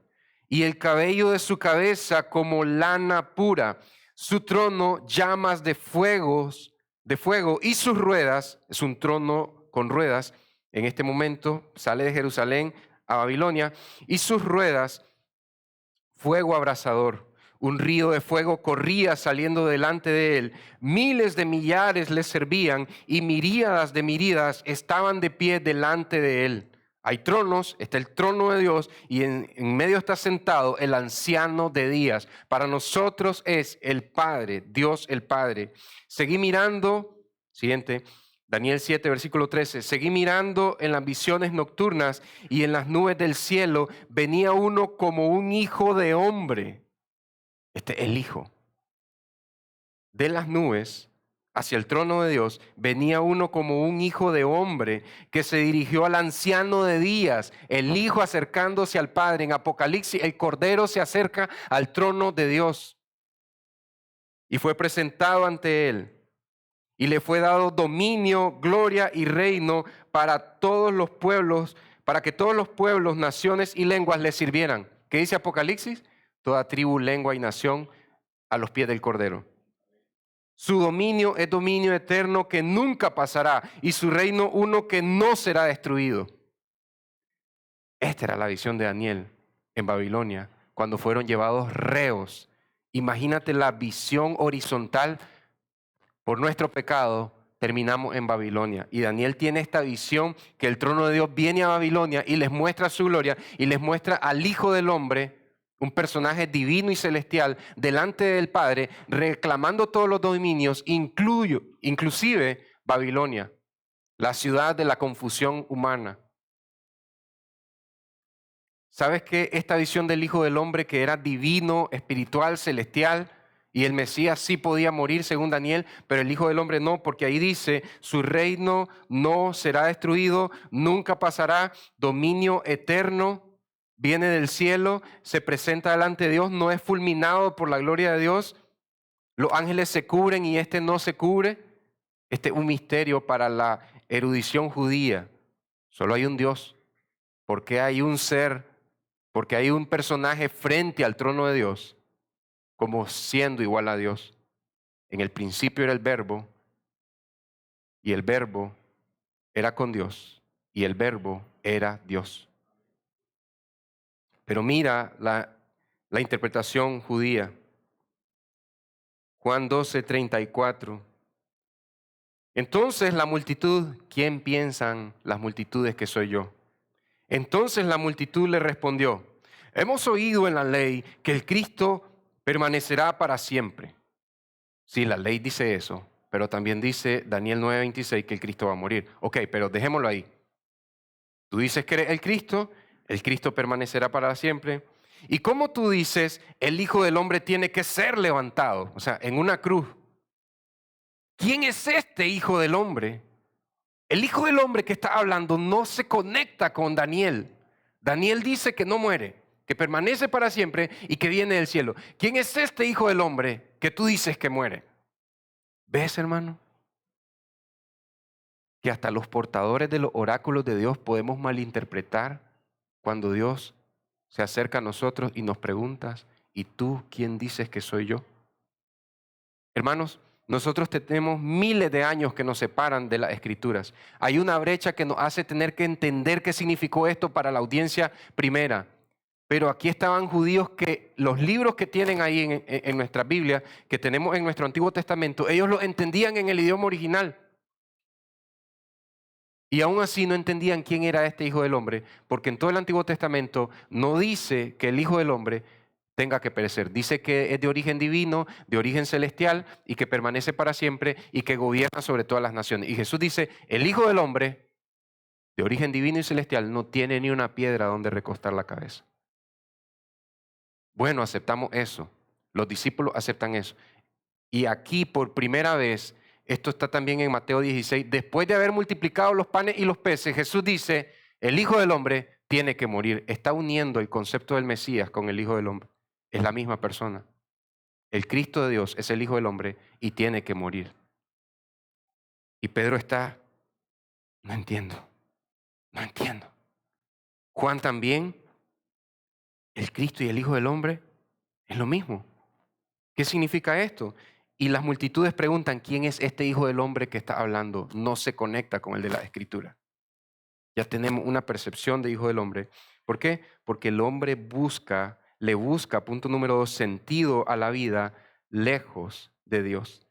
y el cabello de su cabeza como lana pura. Su trono llamas de fuego, y sus ruedas, es un trono con ruedas, en este momento sale de Jerusalén a Babilonia, y sus ruedas, fuego abrasador. Un río de fuego corría saliendo delante de él. Miles de millares le servían y miríadas de miríadas estaban de pie delante de él. Hay tronos, está el trono de Dios y en medio está sentado el anciano de días. Para nosotros es el Padre, Dios el Padre. Seguí mirando, siguiente, Daniel 7, versículo 13. Seguí mirando en las visiones nocturnas y en las nubes del cielo venía uno como un hijo de hombre. El Hijo. De las nubes hacia el trono de Dios venía uno como un hijo de hombre que se dirigió al anciano de días, el Hijo acercándose al Padre. En Apocalipsis el Cordero se acerca al trono de Dios y fue presentado ante él. Y le fue dado dominio, gloria y reino para todos los pueblos, para que todos los pueblos, naciones y lenguas le sirvieran. ¿Qué dice Apocalipsis? Toda tribu, lengua y nación a los pies del Cordero. Su dominio es dominio eterno que nunca pasará y su reino uno que no será destruido. Esta era la visión de Daniel en Babilonia cuando fueron llevados reos. Imagínate la visión horizontal. Por nuestro pecado terminamos en Babilonia. Y Daniel tiene esta visión que el trono de Dios viene a Babilonia y les muestra su gloria y les muestra al Hijo del Hombre, un personaje divino y celestial, delante del Padre, reclamando todos los dominios, inclusive Babilonia, la ciudad de la confusión humana. ¿Sabes que esta visión del Hijo del Hombre, que era divino, espiritual, celestial, y el Mesías sí podía morir según Daniel, pero el Hijo del Hombre no, porque ahí dice, su reino no será destruido, nunca pasará, dominio eterno, viene del cielo, se presenta delante de Dios, no es fulminado por la gloria de Dios, los ángeles se cubren y este no se cubre? Este es un misterio para la erudición judía. Solo hay un Dios. ¿Por qué hay un ser? Porque hay un personaje frente al trono de Dios, como siendo igual a Dios. En el principio era el Verbo, y el Verbo era con Dios, y el Verbo era Dios. Pero mira la interpretación judía. Juan 12:34. Entonces la multitud, ¿quién piensan las multitudes que soy yo? Entonces la multitud le respondió, hemos oído en la ley que el Cristo permanecerá para siempre. Sí, la ley dice eso, pero también dice Daniel 9:26 que el Cristo va a morir. Ok, pero dejémoslo ahí. Tú dices que eres el Cristo permanecerá para siempre. ¿Y cómo tú dices el Hijo del Hombre tiene que ser levantado? O sea, en una cruz. ¿Quién es este Hijo del Hombre? El Hijo del Hombre que está hablando no se conecta con Daniel. Daniel dice que no muere, que permanece para siempre y que viene del cielo. ¿Quién es este Hijo del Hombre que tú dices que muere? ¿Ves, hermano? Que hasta los portadores de los oráculos de Dios podemos malinterpretar cuando Dios se acerca a nosotros y nos pregunta, ¿y tú quién dices que soy yo? Hermanos, nosotros tenemos miles de años que nos separan de las Escrituras. Hay una brecha que nos hace tener que entender qué significó esto para la audiencia primera. Pero aquí estaban judíos que los libros que tienen ahí en nuestra Biblia, que tenemos en nuestro Antiguo Testamento, ellos lo entendían en el idioma original. Y aún así no entendían quién era este Hijo del Hombre, porque en todo el Antiguo Testamento no dice que el Hijo del Hombre tenga que perecer. Dice que es de origen divino, de origen celestial y que permanece para siempre y que gobierna sobre todas las naciones. Y Jesús dice, el Hijo del Hombre, de origen divino y celestial, no tiene ni una piedra donde recostar la cabeza. Bueno, aceptamos eso. Los discípulos aceptan eso. Y aquí por primera vez, esto está también en Mateo 16, después de haber multiplicado los panes y los peces, Jesús dice, el Hijo del Hombre tiene que morir. Está uniendo el concepto del Mesías con el Hijo del Hombre. Es la misma persona. El Cristo de Dios es el Hijo del Hombre y tiene que morir. Y Pedro está, no entiendo. Juan también, el Cristo y el Hijo del Hombre es lo mismo. ¿Qué significa esto? Y las multitudes preguntan, ¿quién es este Hijo del Hombre que está hablando? No se conecta con el de la Escritura. Ya tenemos una percepción de Hijo del Hombre. ¿Por qué? Porque el hombre le busca, punto número 2, sentido a la vida lejos de Dios.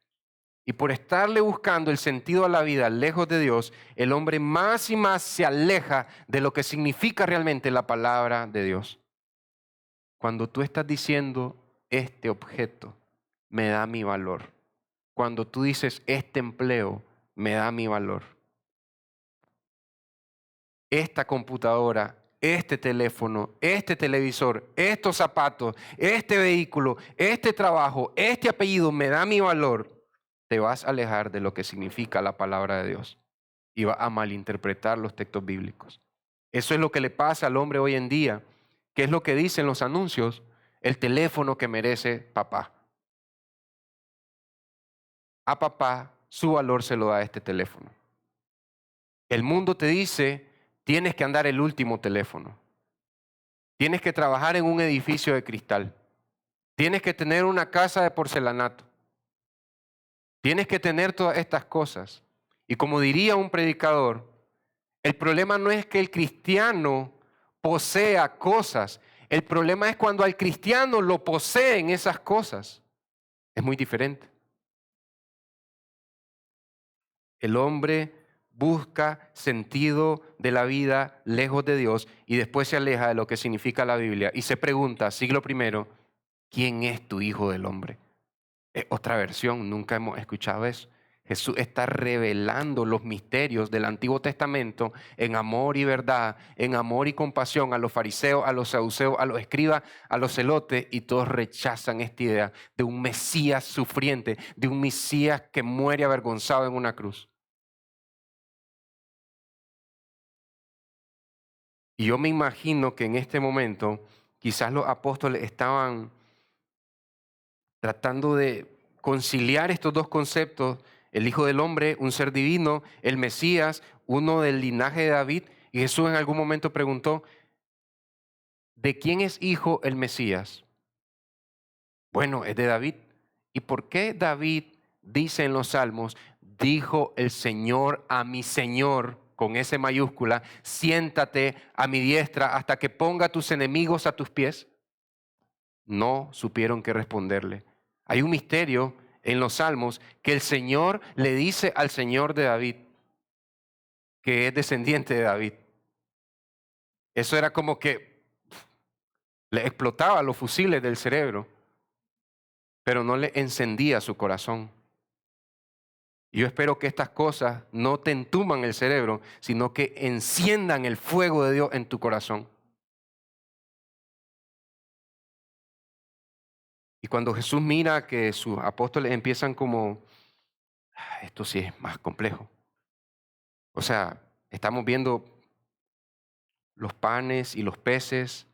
Y por estarle buscando el sentido a la vida lejos de Dios, el hombre más y más se aleja de lo que significa realmente la palabra de Dios. Cuando tú estás diciendo, este objeto me da mi valor. Cuando tú dices, este empleo me da mi valor. Esta computadora, este teléfono, este televisor, estos zapatos, este vehículo, este trabajo, este apellido me da mi valor. Te vas a alejar de lo que significa la palabra de Dios y vas a malinterpretar los textos bíblicos. Eso es lo que le pasa al hombre hoy en día. ¿Qué es lo que dicen los anuncios? El teléfono que merece papá. A papá su valor se lo da este teléfono. El mundo te dice, tienes que andar el último teléfono. Tienes que trabajar en un edificio de cristal. Tienes que tener una casa de porcelanato. Tienes que tener todas estas cosas. Y como diría un predicador, el problema no es que el cristiano posea cosas. El problema es cuando al cristiano lo poseen esas cosas. Es muy diferente. El hombre busca sentido de la vida lejos de Dios y después se aleja de lo que significa la Biblia y se pregunta, siglo I, ¿quién es tu Hijo del Hombre? Es otra versión, nunca hemos escuchado eso. Jesús está revelando los misterios del Antiguo Testamento en amor y verdad, en amor y compasión a los fariseos, a los saduceos, a los escribas, a los celotes, y todos rechazan esta idea de un Mesías sufriente, de un Mesías que muere avergonzado en una cruz. Y yo me imagino que en este momento quizás los apóstoles estaban tratando de conciliar estos dos conceptos: el Hijo del Hombre, un ser divino; el Mesías, uno del linaje de David. Y Jesús en algún momento preguntó: ¿de quién es hijo el Mesías? Bueno, es de David. ¿Y por qué David dice en los Salmos: dijo el Señor a mi Señor, con S mayúscula, siéntate a mi diestra hasta que ponga a tus enemigos a tus pies? No supieron qué responderle. Hay un misterio en los Salmos que el Señor le dice al Señor de David, que es descendiente de David. Eso era como que le explotaba los fusiles del cerebro, pero no le encendía su corazón. Y yo espero que estas cosas no te entuman el cerebro, sino que enciendan el fuego de Dios en tu corazón. Y cuando Jesús mira que sus apóstoles empiezan como: esto sí es más complejo. O sea, estamos viendo los panes y los peces,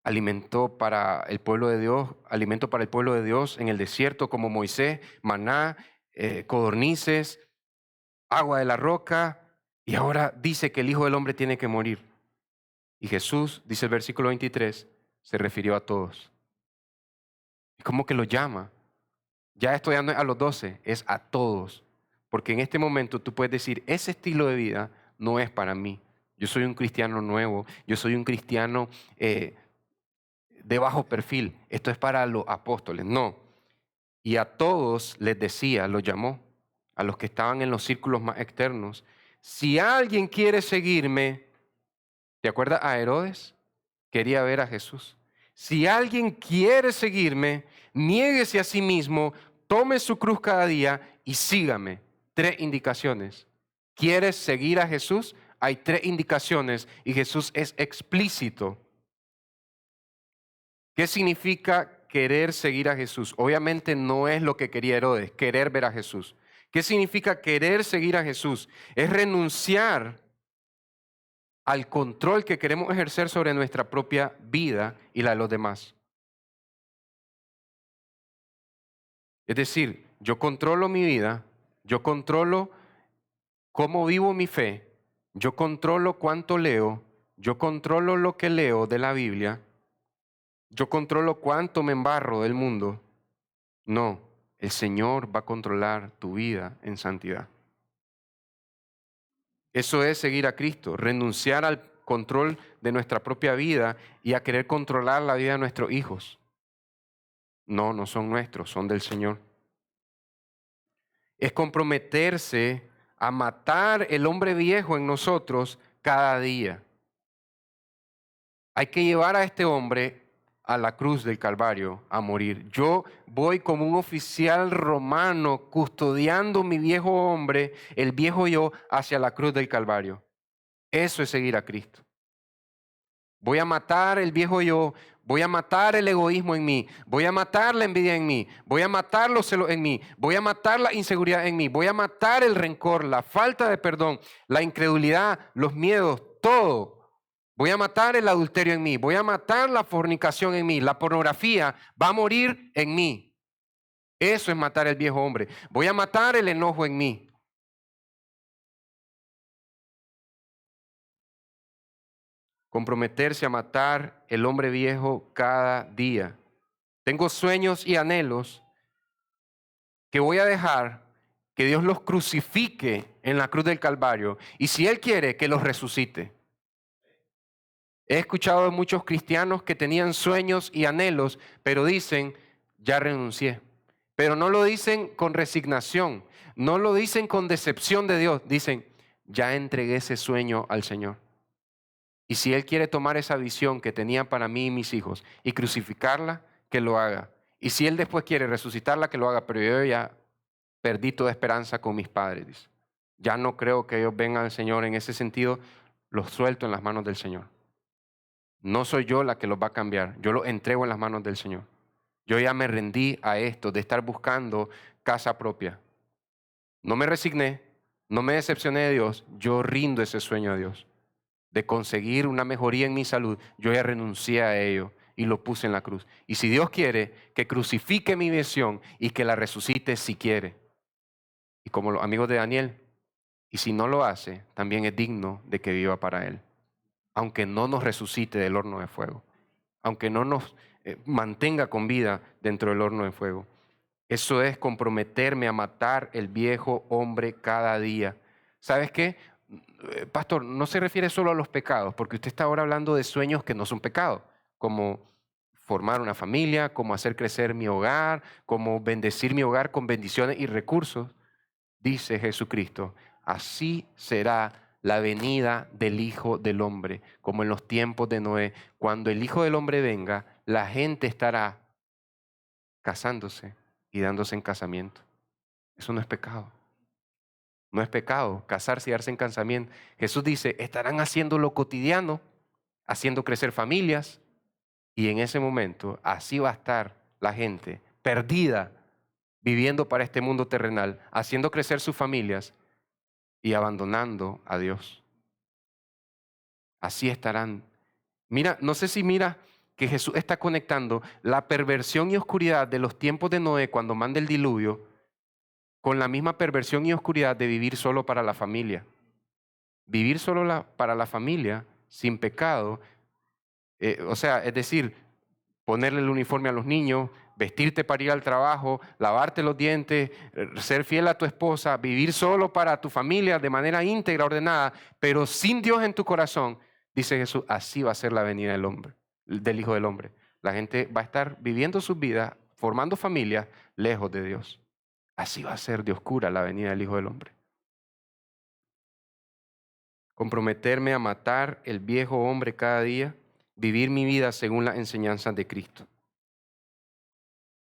alimento para el pueblo de Dios en el desierto, como Moisés, maná, codornices, agua de la roca, y ahora dice que el Hijo del Hombre tiene que morir. Y Jesús, dice el versículo 23, se refirió a todos. ¿Y cómo que lo llama? Ya esto ya no es a los 12, es a todos. Porque en este momento tú puedes decir: ese estilo de vida no es para mí. Yo soy un cristiano nuevo, yo soy un cristiano de bajo perfil. Esto es para los apóstoles. No. Y a todos les decía, los llamó, a los que estaban en los círculos más externos: si alguien quiere seguirme, ¿te acuerdas a Herodes? Quería ver a Jesús. Si alguien quiere seguirme, niéguese a sí mismo, tome su cruz cada día y sígame. 3 indicaciones. ¿Quieres seguir a Jesús? Hay 3 indicaciones y Jesús es explícito. ¿Qué significa querer seguir a Jesús? Obviamente no es lo que quería Herodes, querer ver a Jesús. ¿Qué significa querer seguir a Jesús? Es renunciar al control que queremos ejercer sobre nuestra propia vida y la de los demás. Es decir, yo controlo mi vida, yo controlo cómo vivo mi fe, yo controlo cuánto leo, yo controlo lo que leo de la Biblia, yo controlo cuánto me embarro del mundo. No, el Señor va a controlar tu vida en santidad. Eso es seguir a Cristo, renunciar al control de nuestra propia vida y a querer controlar la vida de nuestros hijos. No, no son nuestros, son del Señor. Es comprometerse a matar el hombre viejo en nosotros cada día. Hay que llevar a este hombre a la cruz del Calvario a morir. Yo voy como un oficial romano custodiando mi viejo hombre, el viejo yo, hacia la cruz del Calvario. Eso es seguir a Cristo. Voy a matar el viejo yo, voy a matar el egoísmo en mí, voy a matar la envidia en mí, voy a matar los celos en mí, voy a matar la inseguridad en mí, voy a matar el rencor, la falta de perdón, la incredulidad, los miedos, todo. Voy a matar el adulterio en mí, voy a matar la fornicación en mí, la pornografía va a morir en mí. Eso es matar el viejo hombre. Voy a matar el enojo en mí. Comprometerse a matar el hombre viejo cada día. Tengo sueños y anhelos que voy a dejar que Dios los crucifique en la cruz del Calvario, y si Él quiere, que los resucite. He escuchado de muchos cristianos que tenían sueños y anhelos, pero dicen: ya renuncié. Pero no lo dicen con resignación, no lo dicen con decepción de Dios, dicen: ya entregué ese sueño al Señor. Y si Él quiere tomar esa visión que tenía para mí y mis hijos y crucificarla, que lo haga. Y si Él después quiere resucitarla, que lo haga, pero yo ya perdí toda esperanza con mis padres, dice. Ya no creo que ellos vengan al Señor. En ese sentido, los suelto en las manos del Señor. No soy yo la que los va a cambiar. Yo los entrego en las manos del Señor. Yo ya me rendí a esto de estar buscando casa propia. No me resigné, no me decepcioné de Dios. Yo rindo ese sueño a Dios de conseguir una mejoría en mi salud. Yo ya renuncié a ello y lo puse en la cruz. Y si Dios quiere, que crucifique mi visión y que la resucite si quiere. Y como los amigos de Daniel, y si no lo hace, también es digno de que viva para Él. Aunque no nos resucite del horno de fuego. Aunque no nos mantenga con vida dentro del horno de fuego. Eso es comprometerme a matar el viejo hombre cada día. ¿Sabes qué? Pastor, no se refiere solo a los pecados, porque usted está ahora hablando de sueños que no son pecados, como formar una familia, como hacer crecer mi hogar, como bendecir mi hogar con bendiciones y recursos. Dice Jesucristo, así será la venida del Hijo del Hombre, como en los tiempos de Noé. Cuando el Hijo del Hombre venga, la gente estará casándose y dándose en casamiento. Eso no es pecado. No es pecado casarse y darse en casamiento. Jesús dice, estarán haciendo lo cotidiano, haciendo crecer familias, y en ese momento así va a estar la gente perdida, viviendo para este mundo terrenal, haciendo crecer sus familias y abandonando a Dios. Así estarán. Mira, no sé si mira que Jesús está conectando la perversión y oscuridad de los tiempos de Noé cuando manda el diluvio con la misma perversión y oscuridad de vivir solo para la familia. Vivir solo para la familia, sin pecado, o sea, es decir, ponerle el uniforme a los niños, vestirte para ir al trabajo, lavarte los dientes, ser fiel a tu esposa, vivir solo para tu familia de manera íntegra, ordenada, pero sin Dios en tu corazón, dice Jesús, así va a ser la venida del hombre, del Hijo del Hombre. La gente va a estar viviendo sus vidas, formando familias lejos de Dios. Así va a ser de oscura la venida del Hijo del Hombre. Comprometerme a matar el viejo hombre cada día, vivir mi vida según las enseñanzas de Cristo.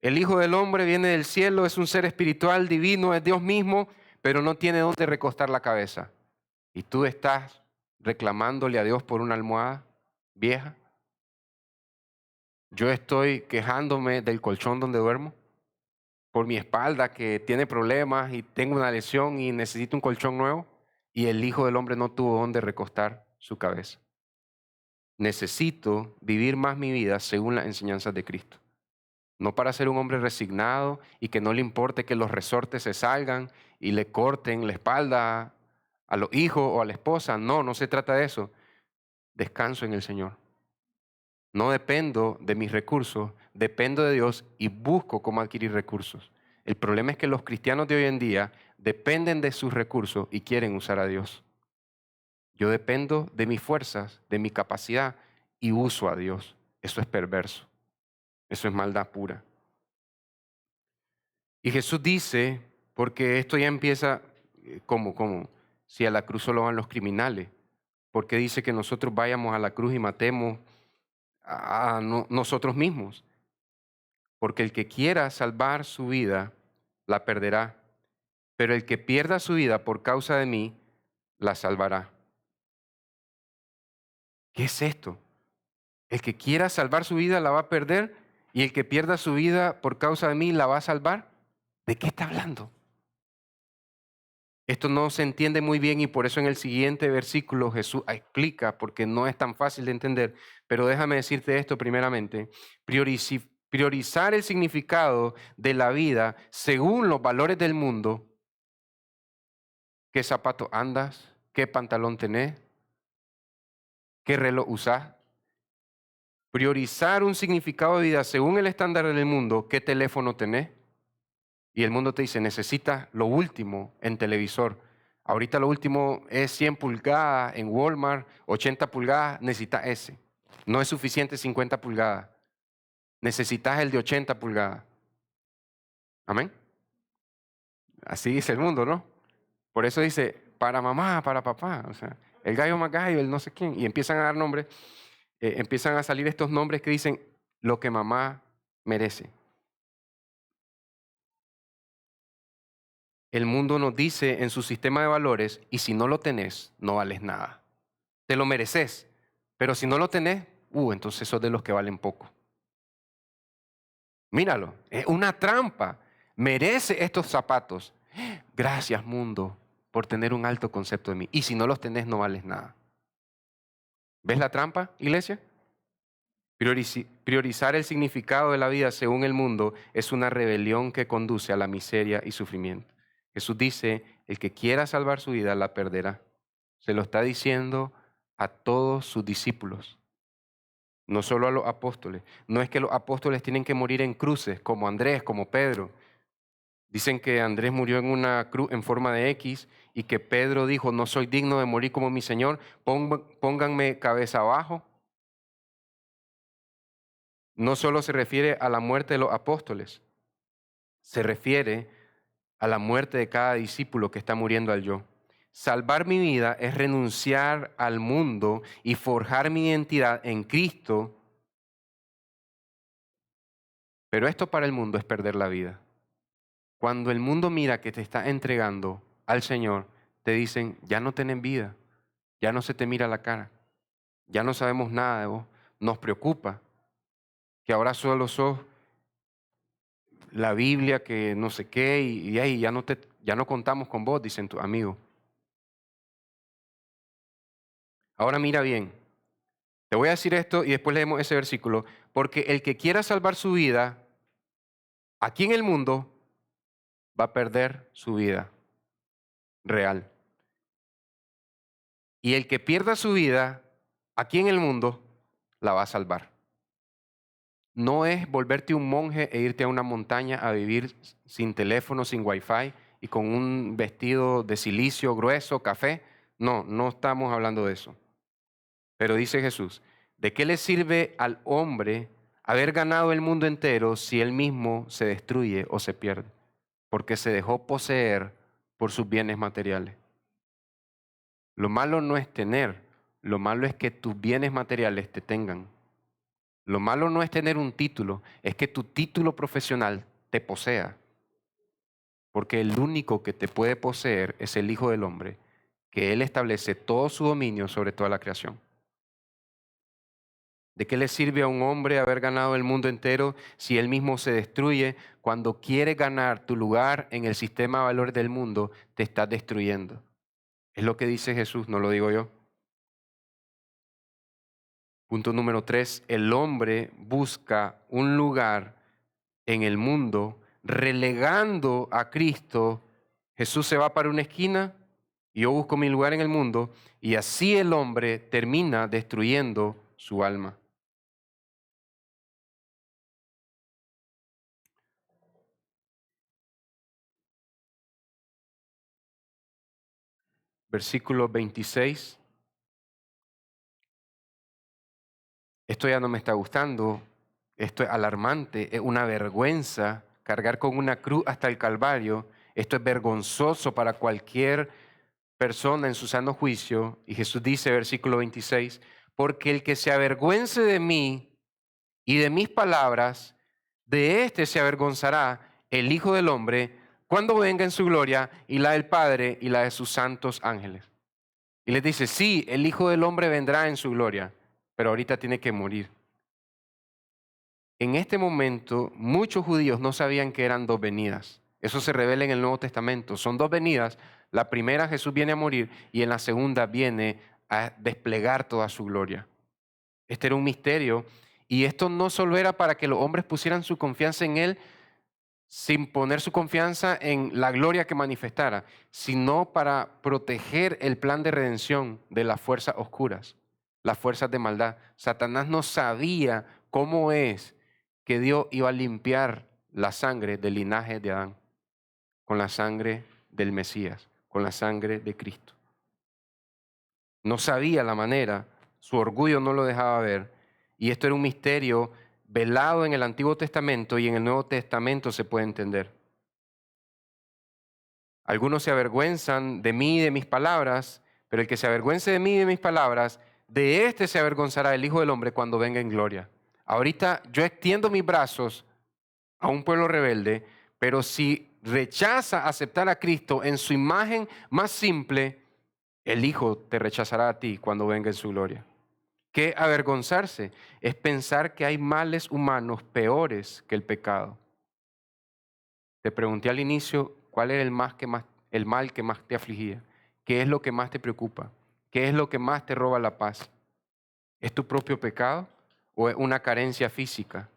El Hijo del Hombre viene del cielo, es un ser espiritual, divino, es Dios mismo, pero no tiene dónde recostar la cabeza. Y tú estás reclamándole a Dios por una almohada vieja. Yo estoy quejándome del colchón donde duermo, por mi espalda que tiene problemas y tengo una lesión y necesito un colchón nuevo. Y el Hijo del Hombre no tuvo dónde recostar su cabeza. Necesito vivir más mi vida según las enseñanzas de Cristo. No para ser un hombre resignado y que no le importe que los resortes se salgan y le corten la espalda a los hijos o a la esposa. No, no se trata de eso. Descanso en el Señor. No dependo de mis recursos, dependo de Dios y busco cómo adquirir recursos. El problema es que los cristianos de hoy en día dependen de sus recursos y quieren usar a Dios. Yo dependo de mis fuerzas, de mi capacidad y uso a Dios. Eso es perverso. Eso es maldad pura. Y Jesús dice, porque esto ya empieza, ¿cómo? Si a la cruz solo van los criminales, ¿por qué dice que nosotros vayamos a la cruz y matemos a nosotros mismos? Porque el que quiera salvar su vida, la perderá. Pero el que pierda su vida por causa de mí, la salvará. ¿Qué es esto? El que quiera salvar su vida la va a perder y el que pierda su vida por causa de mí la va a salvar. ¿De qué está hablando? Esto no se entiende muy bien y por eso en el siguiente versículo Jesús explica, porque no es tan fácil de entender, pero déjame decirte esto primeramente. Priorizar el significado de la vida según los valores del mundo. ¿Qué zapato andas? ¿Qué pantalón tenés? ¿Qué reloj usás? Priorizar un significado de vida según el estándar del mundo. ¿Qué teléfono tenés? Y el mundo te dice, necesitas lo último en televisor. Ahorita lo último es 100 pulgadas en Walmart, 80 pulgadas, necesitas ese. No es suficiente 50 pulgadas. Necesitas el de 80 pulgadas. Amén. Así dice el mundo, ¿no? Por eso dice, para mamá, para papá. O sea, el gallo más gallo, el no sé quién. Y empiezan a dar nombres, empiezan a salir estos nombres que dicen lo que mamá merece. el mundo nos dice en su sistema de valores, y si no lo tenés, no vales nada. Te lo mereces, pero si no lo tenés, entonces sos de los que valen poco. Míralo, es una trampa. Merece estos zapatos. Gracias, mundo, por tener un alto concepto de mí. Y si no los tenés, no vales nada. ¿Ves la trampa, iglesia? Priorizar el significado de la vida según el mundo es una rebelión que conduce a la miseria y sufrimiento. Jesús dice, el que quiera salvar su vida la perderá. Se lo está diciendo a todos sus discípulos, no solo a los apóstoles. No es que los apóstoles tienen que morir en cruces, como Andrés, como Pedro. Dicen que Andrés murió en una cruz en forma de X y que Pedro dijo, no soy digno de morir como mi Señor, pónganme cabeza abajo. No solo se refiere a la muerte de los apóstoles, se refiere a la muerte de cada discípulo que está muriendo al yo. Salvar mi vida es renunciar al mundo y forjar mi identidad en Cristo, pero esto para el mundo es perder la vida. Cuando el mundo mira que te está entregando al Señor, te dicen, ya no tenés vida, ya no se te mira la cara, ya no sabemos nada de vos, nos preocupa que ahora solo sos la Biblia, que no sé qué, y ahí ya no contamos con vos, dicen tus amigos. Ahora mira bien, te voy a decir esto y después leemos ese versículo, porque el que quiera salvar su vida aquí en el mundo va a perder su vida real. Y el que pierda su vida aquí en el mundo la va a salvar. No es volverte un monje e irte a una montaña a vivir sin teléfono, sin wifi y con un vestido de silicio grueso, café. No, no estamos hablando de eso. Pero dice Jesús, ¿de qué le sirve al hombre haber ganado el mundo entero si él mismo se destruye o se pierde? Porque se dejó poseer por sus bienes materiales. Lo malo no es tener, lo malo es que tus bienes materiales te tengan. Lo malo no es tener un título, es que tu título profesional te posea. Porque el único que te puede poseer es el Hijo del Hombre, que Él establece todo su dominio sobre toda la creación. ¿De qué le sirve a un hombre haber ganado el mundo entero si él mismo se destruye? Cuando quiere ganar tu lugar en el sistema de valores del mundo, te estás destruyendo. Es lo que dice Jesús, no lo digo yo. Punto número 3, el hombre busca un lugar en el mundo relegando a Cristo. Jesús se va para una esquina y yo busco mi lugar en el mundo y así el hombre termina destruyendo su alma. Versículo 26. Esto ya no me está gustando, esto es alarmante, es una vergüenza cargar con una cruz hasta el Calvario. Esto es vergonzoso para cualquier persona en su sano juicio. Y Jesús dice, versículo 26, porque el que se avergüence de mí y de mis palabras, de éste se avergonzará el Hijo del Hombre cuando venga en su gloria y la del Padre y la de sus santos ángeles. Y les dice, sí, el Hijo del Hombre vendrá en su gloria, pero ahorita tiene que morir. En este momento, muchos judíos no sabían que eran dos venidas. Eso se revela en el Nuevo Testamento. Son dos venidas. La primera, Jesús viene a morir, y en la segunda viene a desplegar toda su gloria. Este era un misterio, y esto no solo era para que los hombres pusieran su confianza en Él, sin poner su confianza en la gloria que manifestara, sino para proteger el plan de redención de las fuerzas oscuras, las fuerzas de maldad. Satanás no sabía cómo es que Dios iba a limpiar la sangre del linaje de Adán, con la sangre del Mesías, con la sangre de Cristo. No sabía la manera, su orgullo no lo dejaba ver, y esto era un misterio velado en el Antiguo Testamento y en el Nuevo Testamento se puede entender. Algunos se avergüenzan de mí y de mis palabras, pero el que se avergüence de mí y de mis palabras, de éste se avergonzará el Hijo del Hombre cuando venga en gloria. Ahorita yo extiendo mis brazos a un pueblo rebelde, pero si rechaza aceptar a Cristo en su imagen más simple, el Hijo te rechazará a ti cuando venga en su gloria. Que avergonzarse es pensar que hay males humanos peores que el pecado. Te pregunté al inicio cuál era el mal que más te afligía. ¿Qué es lo que más te preocupa? ¿Qué es lo que más te roba la paz? ¿Es tu propio pecado o es una carencia física?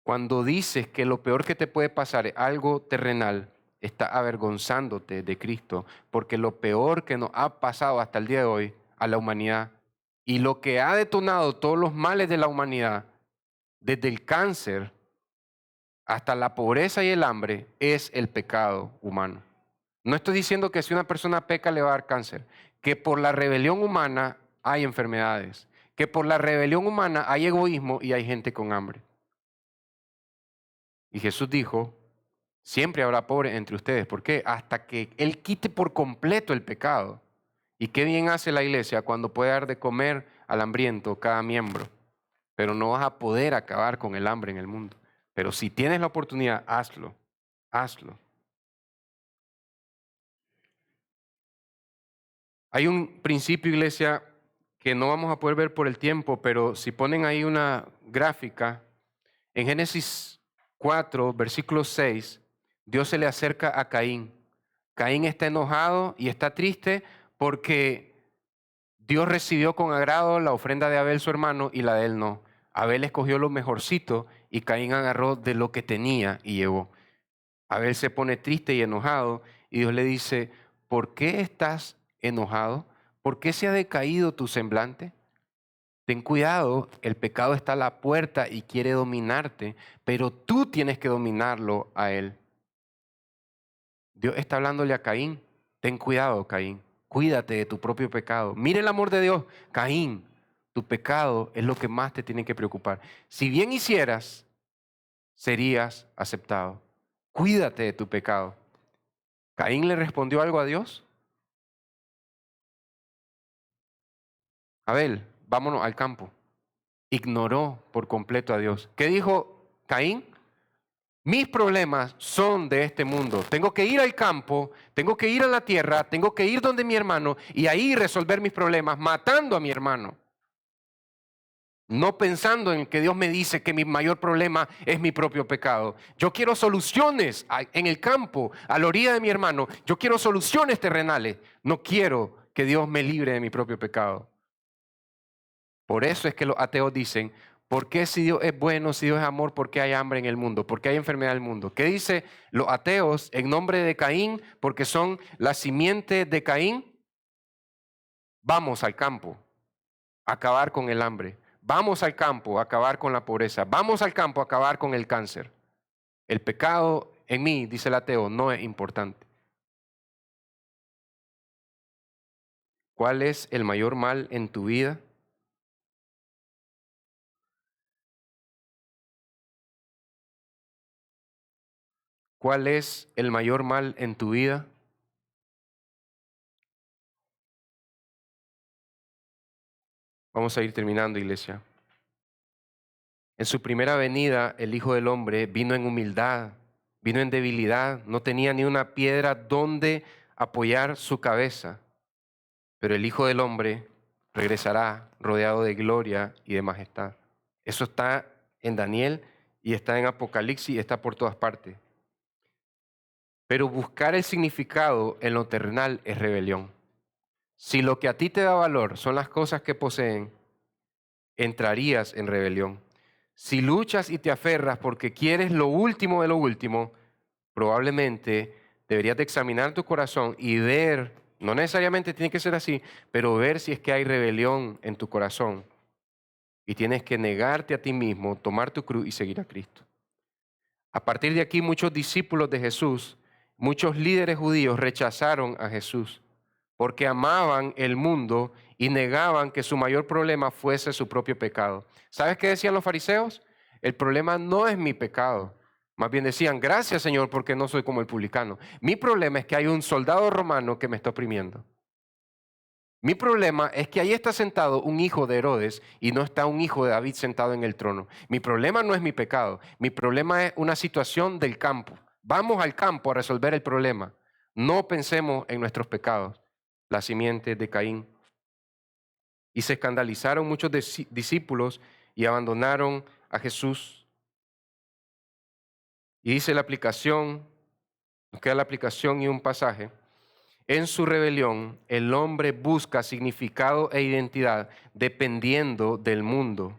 Cuando dices que lo peor que te puede pasar es algo terrenal, estás avergonzándote de Cristo, porque lo peor que nos ha pasado hasta el día de hoy a la humanidad y lo que ha detonado todos los males de la humanidad, desde el cáncer hasta la pobreza y el hambre, es el pecado humano. No estoy diciendo que si una persona peca le va a dar cáncer, que por la rebelión humana hay enfermedades, que por la rebelión humana hay egoísmo y hay gente con hambre. Y Jesús dijo, siempre habrá pobres entre ustedes. ¿Por qué? Hasta que Él quite por completo el pecado. Y qué bien hace la iglesia cuando puede dar de comer al hambriento cada miembro. Pero no vas a poder acabar con el hambre en el mundo. Pero si tienes la oportunidad, hazlo. Hazlo. Hay un principio, iglesia, que no vamos a poder ver por el tiempo, pero si ponen ahí una gráfica, en Génesis 4, versículo 6, Dios se le acerca a Caín. Caín está enojado y está triste porque Dios recibió con agrado la ofrenda de Abel, su hermano, y la de él no. Abel escogió lo mejorcito y Caín agarró de lo que tenía y llevó. Abel se pone triste y enojado y Dios le dice, ¿por qué estás enojado? ¿Por qué se ha decaído tu semblante? Ten cuidado, el pecado está a la puerta y quiere dominarte, pero tú tienes que dominarlo a él. Dios está hablándole a Caín, ten cuidado, Caín, cuídate de tu propio pecado. Mire el amor de Dios, Caín, tu pecado es lo que más te tiene que preocupar. Si bien hicieras, serías aceptado. Cuídate de tu pecado. ¿Caín le respondió algo a Dios? Abel, vámonos al campo. Ignoró por completo a Dios. ¿Qué dijo Caín? Mis problemas son de este mundo. Tengo que ir al campo, tengo que ir a la tierra, tengo que ir donde mi hermano y ahí resolver mis problemas matando a mi hermano. No pensando en que Dios me dice que mi mayor problema es mi propio pecado. Yo quiero soluciones en el campo, a la orilla de mi hermano. Yo quiero soluciones terrenales. No quiero que Dios me libre de mi propio pecado. Por eso es que los ateos dicen, ¿por qué si Dios es bueno, si Dios es amor, por qué hay hambre en el mundo? ¿Por qué hay enfermedad en el mundo? ¿Qué dice los ateos en nombre de Caín? Porque son la simiente de Caín. Vamos al campo a acabar con el hambre. Vamos al campo a acabar con la pobreza. Vamos al campo a acabar con el cáncer. El pecado en mí, dice el ateo, no es importante. ¿Cuál es el mayor mal en tu vida? ¿Cuál es el mayor mal en tu vida? Vamos a ir terminando, iglesia. En su primera venida, el Hijo del Hombre vino en humildad, vino en debilidad, no tenía ni una piedra donde apoyar su cabeza. Pero el Hijo del Hombre regresará rodeado de gloria y de majestad. Eso está en Daniel y está en Apocalipsis y está por todas partes. Pero buscar el significado en lo terrenal es rebelión. Si lo que a ti te da valor son las cosas que poseen, entrarías en rebelión. Si luchas y te aferras porque quieres lo último de lo último, probablemente deberías de examinar tu corazón y ver, no necesariamente tiene que ser así, pero ver si es que hay rebelión en tu corazón. Y tienes que negarte a ti mismo, tomar tu cruz y seguir a Cristo. A partir de aquí, muchos discípulos de Jesús, muchos líderes judíos rechazaron a Jesús porque amaban el mundo y negaban que su mayor problema fuese su propio pecado. ¿Sabes qué decían los fariseos? El problema no es mi pecado. Más bien decían, gracias Señor porque no soy como el publicano. Mi problema es que hay un soldado romano que me está oprimiendo. Mi problema es que ahí está sentado un hijo de Herodes y no está un hijo de David sentado en el trono. Mi problema no es mi pecado. Mi problema es una situación del campo. Vamos al campo a resolver el problema. No pensemos en nuestros pecados, la simiente de Caín. Y se escandalizaron muchos discípulos y abandonaron a Jesús. Y dice la aplicación, nos queda la aplicación y un pasaje. En su rebelión, el hombre busca significado e identidad dependiendo del mundo.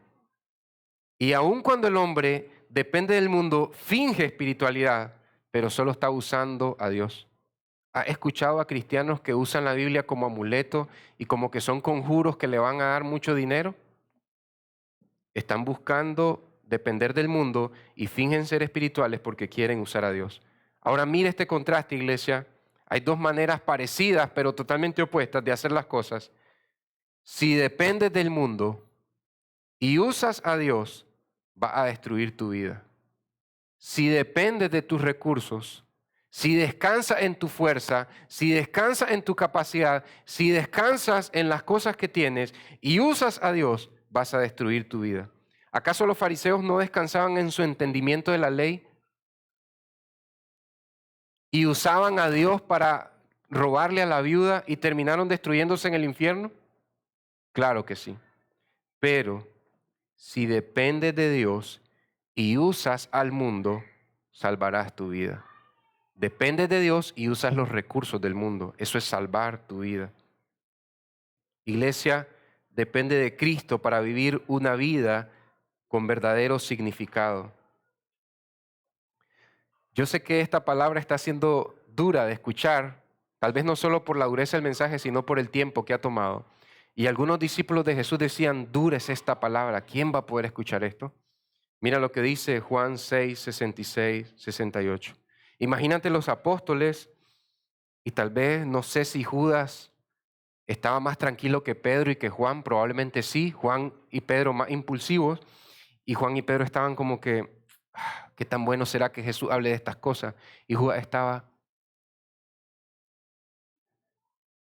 Y aun cuando el hombre depende del mundo, finge espiritualidad, pero solo está usando a Dios. ¿Ha escuchado a cristianos que usan la Biblia como amuleto y como que son conjuros que le van a dar mucho dinero? Están buscando depender del mundo y fingen ser espirituales porque quieren usar a Dios. Ahora mire este contraste, iglesia. Hay dos maneras parecidas, pero totalmente opuestas de hacer las cosas. Si dependes del mundo y usas a Dios, va a destruir tu vida. Si dependes de tus recursos, si descansas en tu fuerza, si descansas en tu capacidad, si descansas en las cosas que tienes y usas a Dios, vas a destruir tu vida. ¿Acaso los fariseos no descansaban en su entendimiento de la ley y usaban a Dios para robarle a la viuda y terminaron destruyéndose en el infierno? Claro que sí. Pero si dependes de Dios y usas al mundo, salvarás tu vida. Dependes de Dios y usas los recursos del mundo. Eso es salvar tu vida. Iglesia, depende de Cristo para vivir una vida con verdadero significado. Yo sé que esta palabra está siendo dura de escuchar, tal vez no solo por la dureza del mensaje, sino por el tiempo que ha tomado. Y algunos discípulos de Jesús decían, dura es esta palabra, ¿quién va a poder escuchar esto? Mira lo que dice Juan 6, 66, 68. Imagínate los apóstoles y tal vez, no sé si Judas estaba más tranquilo que Pedro y que Juan, probablemente sí, Juan y Pedro más impulsivos, y Juan y Pedro estaban como que, ¿qué tan bueno será que Jesús hable de estas cosas? Y Judas estaba,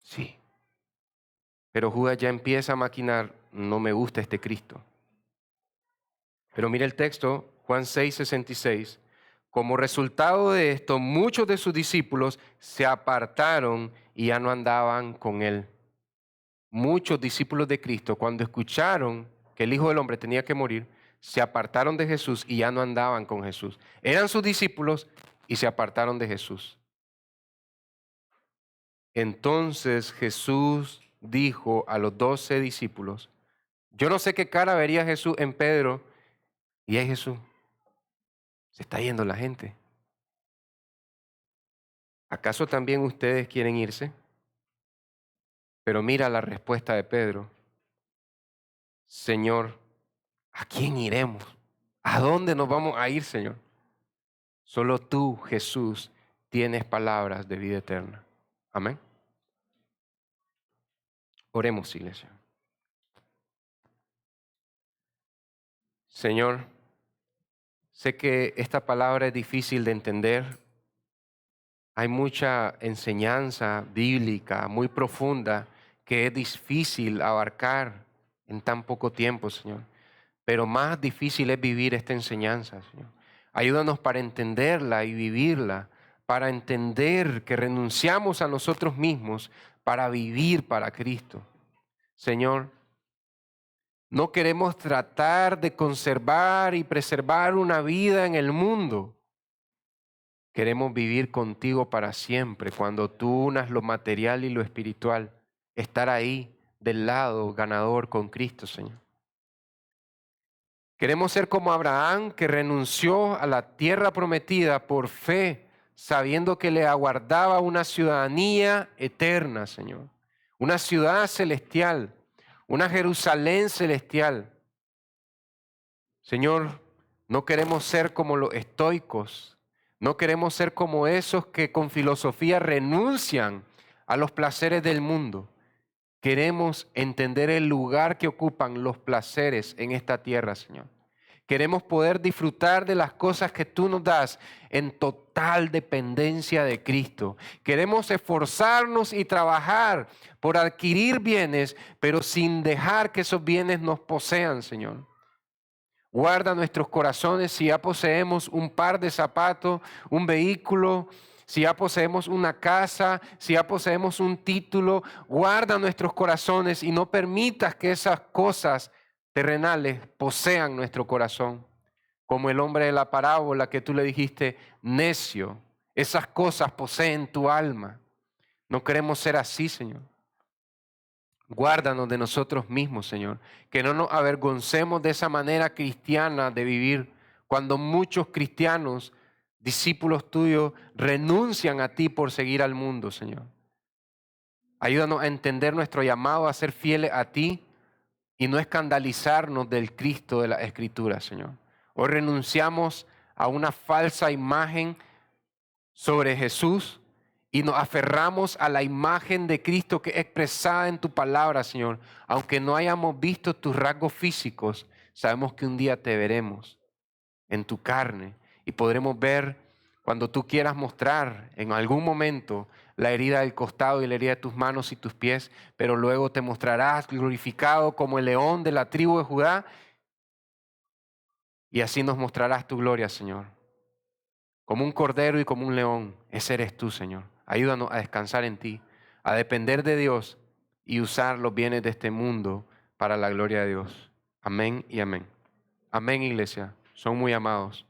sí, pero Judas ya empieza a maquinar, no me gusta este Cristo. Pero mira el texto, Juan 6, 66. Como resultado de esto, muchos de sus discípulos se apartaron y ya no andaban con él. Muchos discípulos de Cristo, cuando escucharon que el Hijo del Hombre tenía que morir, se apartaron de Jesús y ya no andaban con Jesús. Eran sus discípulos y se apartaron de Jesús. Entonces Jesús dijo a los 12 discípulos, yo no sé qué cara vería Jesús en Pedro, y es Jesús. Se está yendo la gente. ¿Acaso también ustedes quieren irse? Pero mira la respuesta de Pedro. Señor, ¿a quién iremos? ¿A dónde nos vamos a ir, Señor? Solo tú, Jesús, tienes palabras de vida eterna. Amén. Oremos, iglesia. Señor, sé que esta palabra es difícil de entender. Hay mucha enseñanza bíblica muy profunda que es difícil abarcar en tan poco tiempo, Señor. Pero más difícil es vivir esta enseñanza, Señor. Ayúdanos para entenderla y vivirla, para entender que renunciamos a nosotros mismos para vivir para Cristo. Señor, no queremos tratar de conservar y preservar una vida en el mundo. Queremos vivir contigo para siempre, cuando tú unas lo material y lo espiritual, estar ahí del lado ganador con Cristo, Señor. Queremos ser como Abraham, que renunció a la tierra prometida por fe, sabiendo que le aguardaba una ciudadanía eterna, Señor. Una ciudad celestial, una Jerusalén celestial. Señor, no queremos ser como los estoicos, no queremos ser como esos que con filosofía renuncian a los placeres del mundo. Queremos entender el lugar que ocupan los placeres en esta tierra, Señor. Queremos poder disfrutar de las cosas que tú nos das en total dependencia de Cristo. Queremos esforzarnos y trabajar por adquirir bienes, pero sin dejar que esos bienes nos posean, Señor. Guarda nuestros corazones si ya poseemos un par de zapatos, un vehículo, si ya poseemos una casa, si ya poseemos un título. Guarda nuestros corazones y no permitas que esas cosas terrenales posean nuestro corazón. Como el hombre de la parábola que tú le dijiste, necio, esas cosas poseen tu alma. No queremos ser así, Señor. Guárdanos de nosotros mismos, Señor. Que no nos avergoncemos de esa manera cristiana de vivir. Cuando muchos cristianos, discípulos tuyos, renuncian a ti por seguir al mundo, Señor. Ayúdanos a entender nuestro llamado a ser fieles a ti y no escandalizarnos del Cristo de la Escritura, Señor. Hoy renunciamos a una falsa imagen sobre Jesús y nos aferramos a la imagen de Cristo que es expresada en tu palabra, Señor. Aunque no hayamos visto tus rasgos físicos, sabemos que un día te veremos en tu carne y podremos ver cuando tú quieras mostrar en algún momento la herida del costado y la herida de tus manos y tus pies, pero luego te mostrarás glorificado como el león de la tribu de Judá y así nos mostrarás tu gloria, Señor. Como un cordero y como un león, ese eres tú, Señor. Ayúdanos a descansar en ti, a depender de Dios y usar los bienes de este mundo para la gloria de Dios. Amén y amén. Amén, iglesia. Son muy amados.